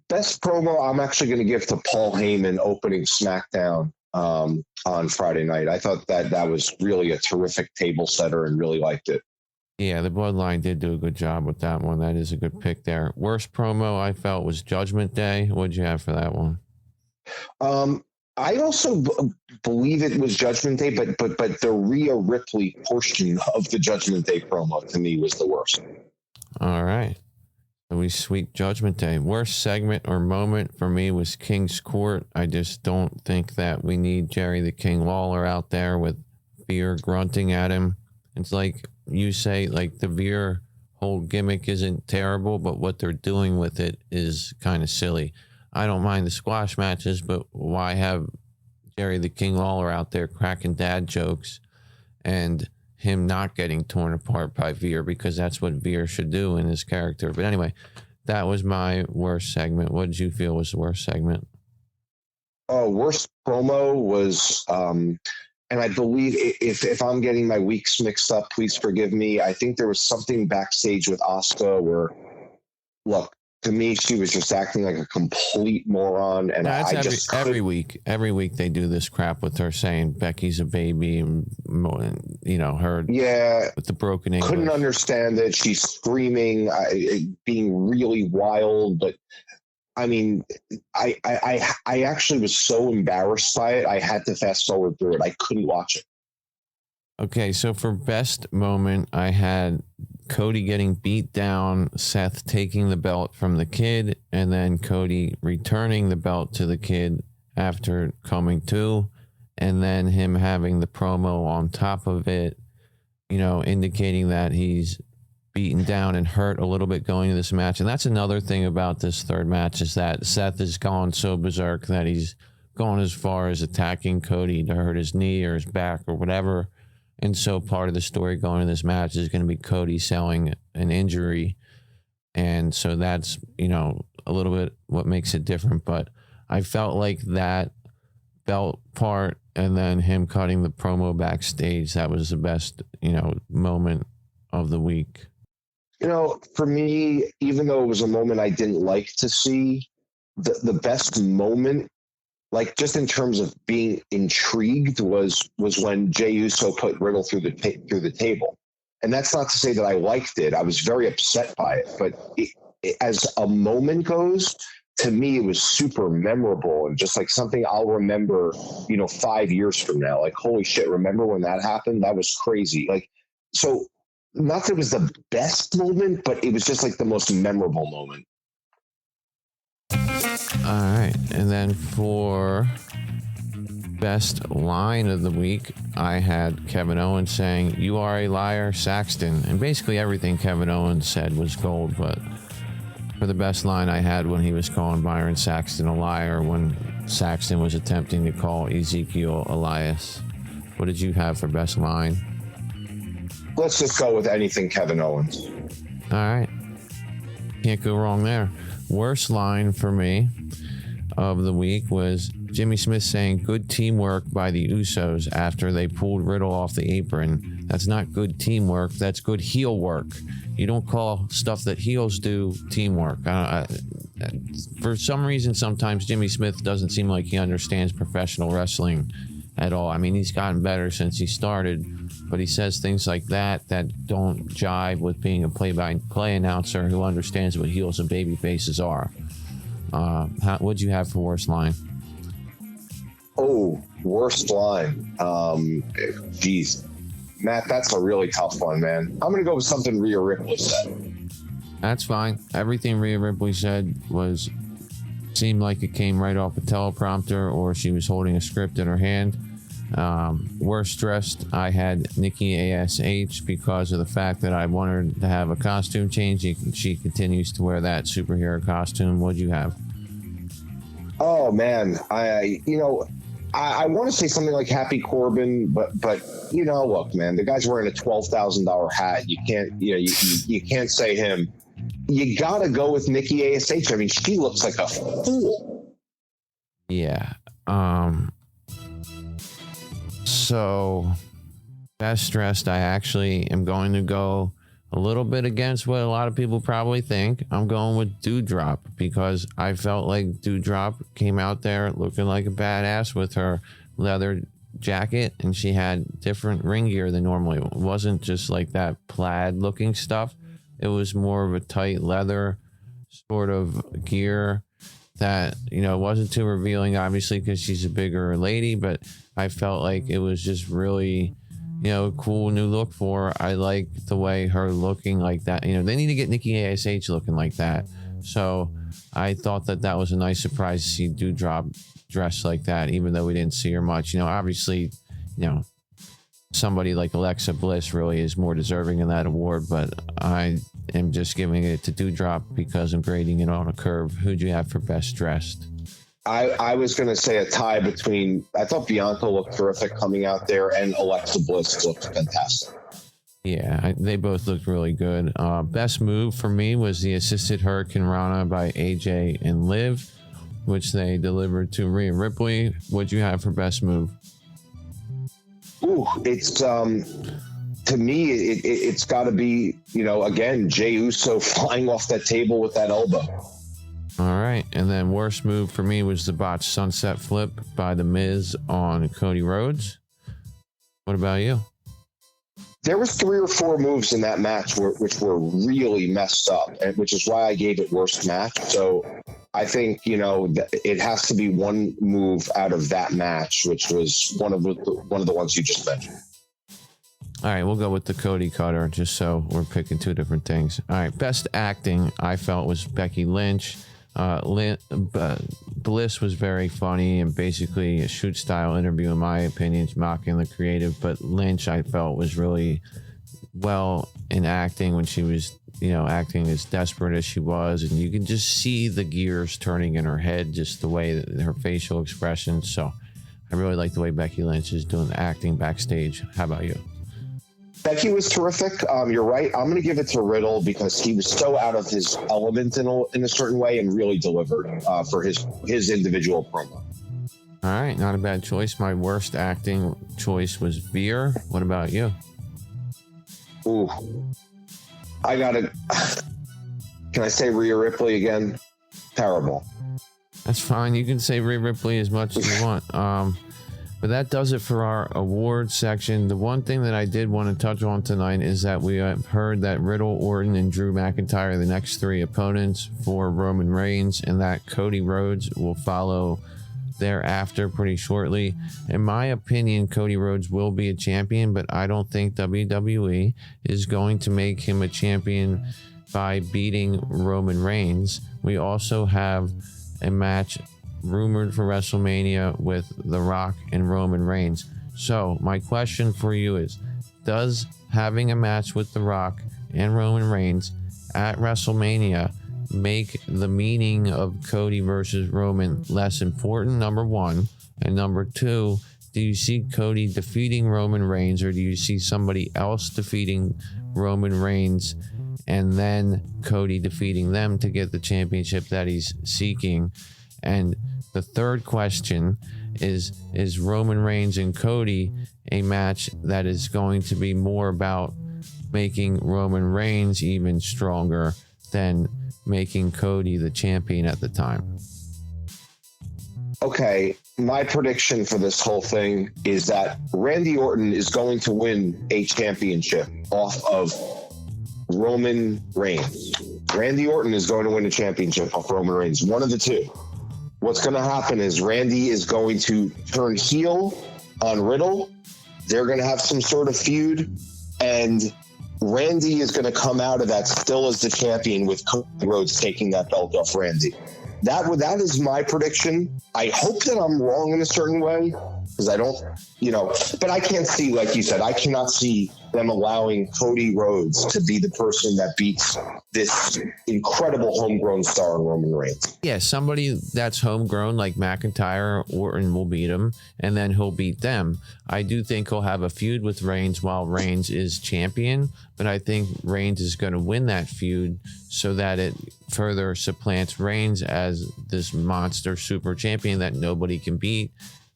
Best promo, I'm actually going to give to Paul Heyman opening SmackDown on Friday night. I thought that was really a terrific table setter and really liked it. Yeah, the Bloodline did do a good job with that one. That is a good pick there. Worst promo I felt was Judgment Day. What'd you have for that one? I also believe it was Judgment Day, but the Rhea Ripley portion of the Judgment Day promo to me was the worst. All right. So we sweep Judgment Day. Worst segment or moment for me was King's Court. I just don't think that we need Jerry the King Lawler out there with Veer grunting at him. It's like you say, like the Veer whole gimmick isn't terrible, but what they're doing with it is kind of silly. I don't mind the squash matches, but why have Jerry the King Lawler out there cracking dad jokes and him not getting torn apart by Veer, because that's what Veer should do in his character. But anyway, that was my worst segment. What did you feel was the worst segment? Oh, worst promo was, and I believe if I'm getting my weeks mixed up, please forgive me. I think there was something backstage with Asuka where, look, to me, she was just acting like a complete moron, and every week they do this crap with her saying Becky's a baby, and her with the broken English. Couldn't understand it. She's screaming, being really wild, but I mean, I actually was so embarrassed by it. I had to fast forward through it. I couldn't watch it. Okay, so for best moment, I had Cody getting beat down, Seth taking the belt from the kid, and then Cody returning the belt to the kid after coming to, and then him having the promo on top of it, indicating that he's beaten down and hurt a little bit going to this match. And that's another thing about this third match, is that Seth has gone so berserk that he's gone as far as attacking Cody to hurt his knee or his back or whatever. And so part of the story going to this match is going to be Cody selling an injury. And so that's, a little bit what makes it different. But I felt like that belt part and then him cutting the promo backstage, that was the best, moment of the week. For me, even though it was a moment I didn't like to see, the best moment, like just in terms of being intrigued, was when Jey Uso put Riddle through the table. And that's not to say that I liked it. I was very upset by it. But as a moment goes, to me, it was super memorable and just like something I'll remember, 5 years from now. Like, holy shit, remember when that happened? That was crazy. Like, so not that it was the best moment, but it was just like the most memorable moment. All right. And then for best line of the week, I had Kevin Owens saying, "You are a liar, Saxton." And basically everything Kevin Owens said was gold. But for the best line, I had when he was calling Byron Saxton a liar when Saxton was attempting to call Ezekiel Elias. What did you have for best line? Let's just go with anything Kevin Owens. All right. Can't go wrong there. Worst line for me of the week was Jimmy Smith saying, "Good teamwork by the Usos," after they pulled Riddle off the apron. That's not good teamwork. That's good heel work. You don't call stuff that heels do teamwork. For some reason, sometimes Jimmy Smith doesn't seem like he understands professional wrestling at all. I mean, he's gotten better since he started, but he says things like that don't jive with being a play-by-play announcer who understands what heels and baby faces are. What'd you have for worst line? Oh, worst line. Geez. Matt, that's a really tough one, man. I'm going to go with something Rhea Ripley said. That's fine. Everything Rhea Ripley said seemed like it came right off a teleprompter, or she was holding a script in her hand. Worst dressed, I had Nikki ASH because of the fact that I want her to have a costume change. She continues to wear that superhero costume. What'd you have? Oh man, I want to say something like Happy Corbin, but look, man, the guy's wearing a $12,000 hat. You can't, you can't say him. You gotta go with Nikki ASH. I mean, she looks like a fool. Yeah. So, best dressed, I actually am going to go a little bit against what a lot of people probably think. I'm going with Doudrop because I felt like Doudrop came out there looking like a badass with her leather jacket, and she had different ring gear than normally. It wasn't just like that plaid looking stuff. It was more of a tight leather sort of gear that, you know, wasn't too revealing, obviously, because she's a bigger lady, but I felt like it was just really, you know, cool new look for her. I like the way her looking like that. You know, they need to get Nikki ASH looking like that. So I thought that that was a nice surprise to see Doudrop dressed like that, even though we didn't see her much. You know, obviously, you know, somebody like Alexa Bliss really is more deserving of that award, but I am just giving it to Doudrop because I'm grading it on a curve. Who'd you have for best dressed? I was going to say a tie between, I thought Bianca looked terrific coming out there, and Alexa Bliss looked fantastic. Yeah, they both looked really good. Best move for me was the assisted Hurricane Rana by AJ and Liv, which they delivered to Rhea Ripley. What'd you have for best move? Ooh, it's to me, it's got to be, you know, again, Jey Uso flying off that table with that elbow. All right, and then worst move for me was the botched sunset flip by The Miz on Cody Rhodes. What about you? There was 3 or 4 moves in that match which were really messed up, and which is why I gave it worst match. So I think, you know, it has to be one move out of that match, which was one of the ones you just mentioned. All right, we'll go with the Cody cutter, just so we're picking 2 different things. All right, best acting I felt was Becky Lynch. Bliss was very funny and basically a shoot style interview, in my opinion, mocking the creative. But Lynch, I felt, was really well in acting when she was, you know, acting as desperate as she was, and you can just see the gears turning in her head, just the way that her facial expressions. So I really like the way Becky Lynch is doing the acting backstage. How about you? Becky was terrific. You're right. I'm going to give it to Riddle because he was so out of his element in a certain way and really delivered for his individual promo. All right, not a bad choice. My worst acting choice was Veer. What about you? Ooh, I gotta. Can I say Rhea Ripley again? Terrible. That's fine. You can say Rhea Ripley as much as you want. But that does it for our awards section. The one thing that I did want to touch on tonight is that we have heard that Riddle, Orton, and Drew McIntyre are the next 3 opponents for Roman Reigns, and that Cody Rhodes will follow thereafter pretty shortly. In my opinion, Cody Rhodes will be a champion, but I don't think WWE is going to make him a champion by beating Roman Reigns. We also have a match rumored for WrestleMania with The Rock and Roman Reigns. So my question for you is, does having a match with The Rock and Roman Reigns at WrestleMania make the meaning of Cody versus Roman less important, number 1? And number 2, do you see Cody defeating Roman Reigns, or do you see somebody else defeating Roman Reigns and then Cody defeating them to get the championship that he's seeking? And the third question is Roman Reigns and Cody a match that is going to be more about making Roman Reigns even stronger than making Cody the champion at the time? Okay, my prediction for this whole thing is that Randy Orton is going to win a championship off of Roman Reigns. Randy Orton is going to win a championship off Roman Reigns. One of the two. What's going to happen is Randy is going to turn heel on Riddle. They're going to have some sort of feud, and Randy is going to come out of that still as the champion, with Cody Rhodes taking that belt off Randy. That is my prediction. I hope that I'm wrong in a certain way, because I don't, but I can't see, like you said, I cannot see them allowing Cody Rhodes to be the person that beats this incredible homegrown star in Roman Reigns. Yeah, somebody that's homegrown like McIntyre or Orton will beat him, and then he'll beat them. I do think he'll have a feud with Reigns while Reigns is champion, but I think Reigns is going to win that feud so that it further supplants Reigns as this monster super champion that nobody can beat,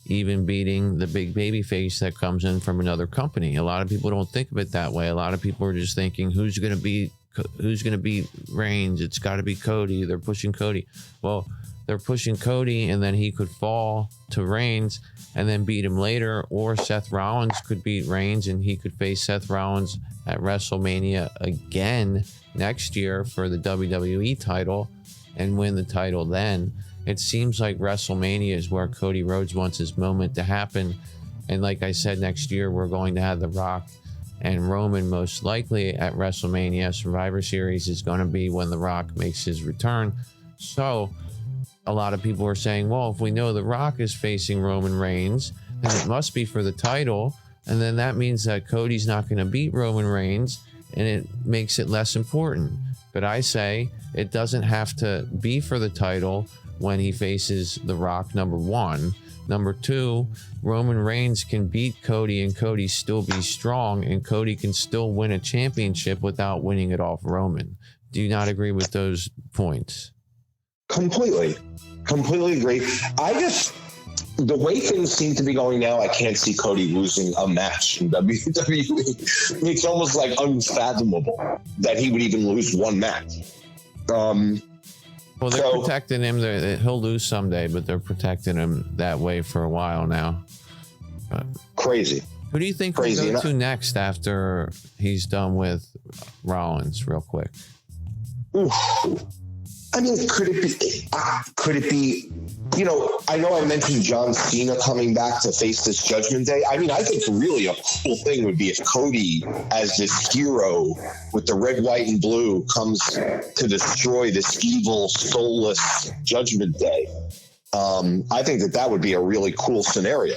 even beating the big baby face that comes in from another company. A lot of people don't think of it that way. A lot of people are just thinking, who's going to beat Reigns? It's got to be Cody. They're pushing Cody. Well, they're pushing Cody, and then he could fall to Reigns and then beat him later, or Seth Rollins could beat Reigns and he could face Seth Rollins at WrestleMania again next year for the WWE title and win the title then. It seems like WrestleMania is where Cody Rhodes wants his moment to happen. And like I said, next year we're going to have The Rock and Roman most likely at WrestleMania. Survivor Series is going to be when The Rock makes his return. So a lot of people are saying, well, if we know The Rock is facing Roman Reigns, then it must be for the title. And then that means that Cody's not going to beat Roman Reigns, and it makes it less important. But I say it doesn't have to be for the title when he faces The Rock, number one. Number two, Roman Reigns can beat Cody and Cody still be strong, and Cody can still win a championship without winning it off Roman. Do you not agree with those points? Completely agree. The way things seem to be going now, I can't see Cody losing a match in WWE. It's almost like unfathomable that he would even lose one match. Well, they're protecting him. He'll lose someday, but they're protecting him that way for a while now. Crazy. Who do you think will go to next after he's done with Rollins, real quick? Oof. I mean, could it be, I know I mentioned John Cena coming back to face this Judgment Day. I mean, I think really a cool thing would be if Cody, as this hero with the red, white, and blue, comes to destroy this evil, soulless Judgment Day. I think that would be a really cool scenario.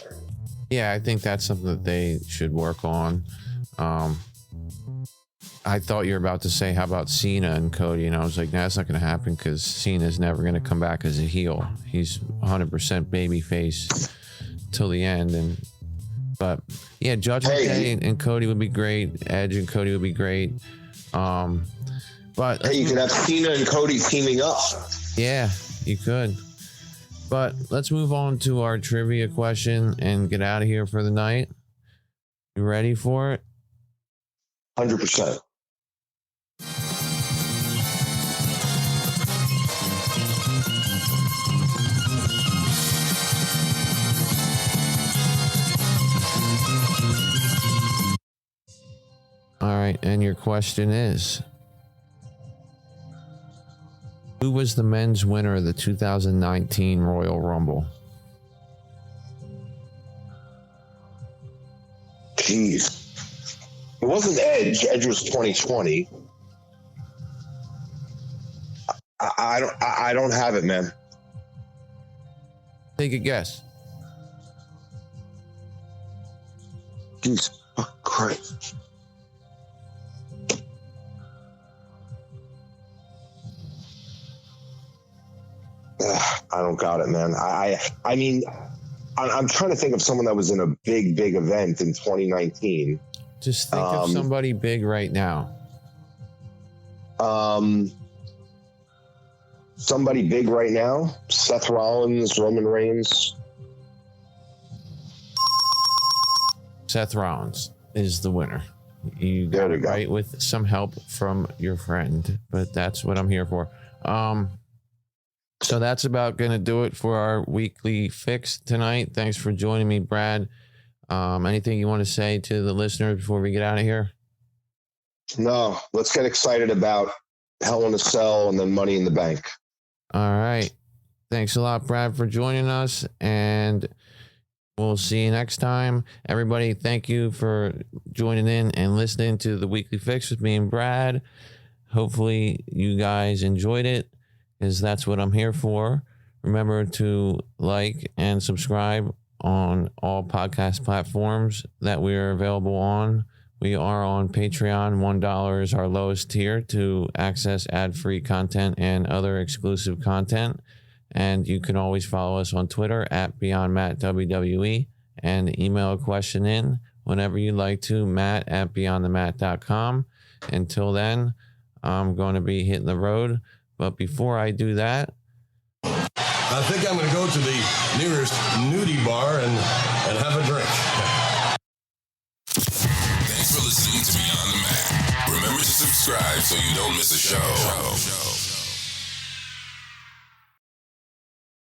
Yeah, I think that's something that they should work on. I thought you were about to say, how about Cena and Cody? And I was like, nah, that's not going to happen because Cena's never going to come back as a heel. He's 100% babyface till the end. But yeah, Judgment Day and Cody would be great. Edge and Cody would be great. But you could have Cena and Cody teaming up. Yeah, you could. But let's move on to our trivia question and get out of here for the night. You ready for it? 100%. All right, and your question is, who was the men's winner of the 2019 Royal Rumble? Jeez. It wasn't Edge. Edge was 2020. I don't have it, man. Take a guess. Jesus Christ. I don't got it, man. I mean, I'm trying to think of someone that was in a big event in 2019. Just think of somebody big right now. Somebody big right now. Seth Rollins, Roman Reigns. Seth Rollins is the winner. You got it right with some help from your friend, but that's what I'm here for. So that's about going to do it for our weekly fix tonight. Thanks for joining me, Brad. Anything you want to say to the listeners before we get out of here? No, let's get excited about Hell in a Cell and then Money in the Bank. All right. Thanks a lot, Brad, for joining us, and we'll see you next time. Everybody, thank you for joining in and listening to the weekly fix with me and Brad. Hopefully you guys enjoyed it, because that's what I'm here for. Remember to like and subscribe on all podcast platforms that we are available on. We are on Patreon. $1 is our lowest tier to access ad-free content and other exclusive content. And you can always follow us on Twitter at BeyondMattWWE and email a question in whenever you'd like to, matt@beyondthemat.com. Until then, I'm going to be hitting the road. But before I do that, I think I'm going to go to the nearest nudie bar and have a drink. Thanks for listening to Beyond the Mat. Remember to subscribe so you don't miss a show.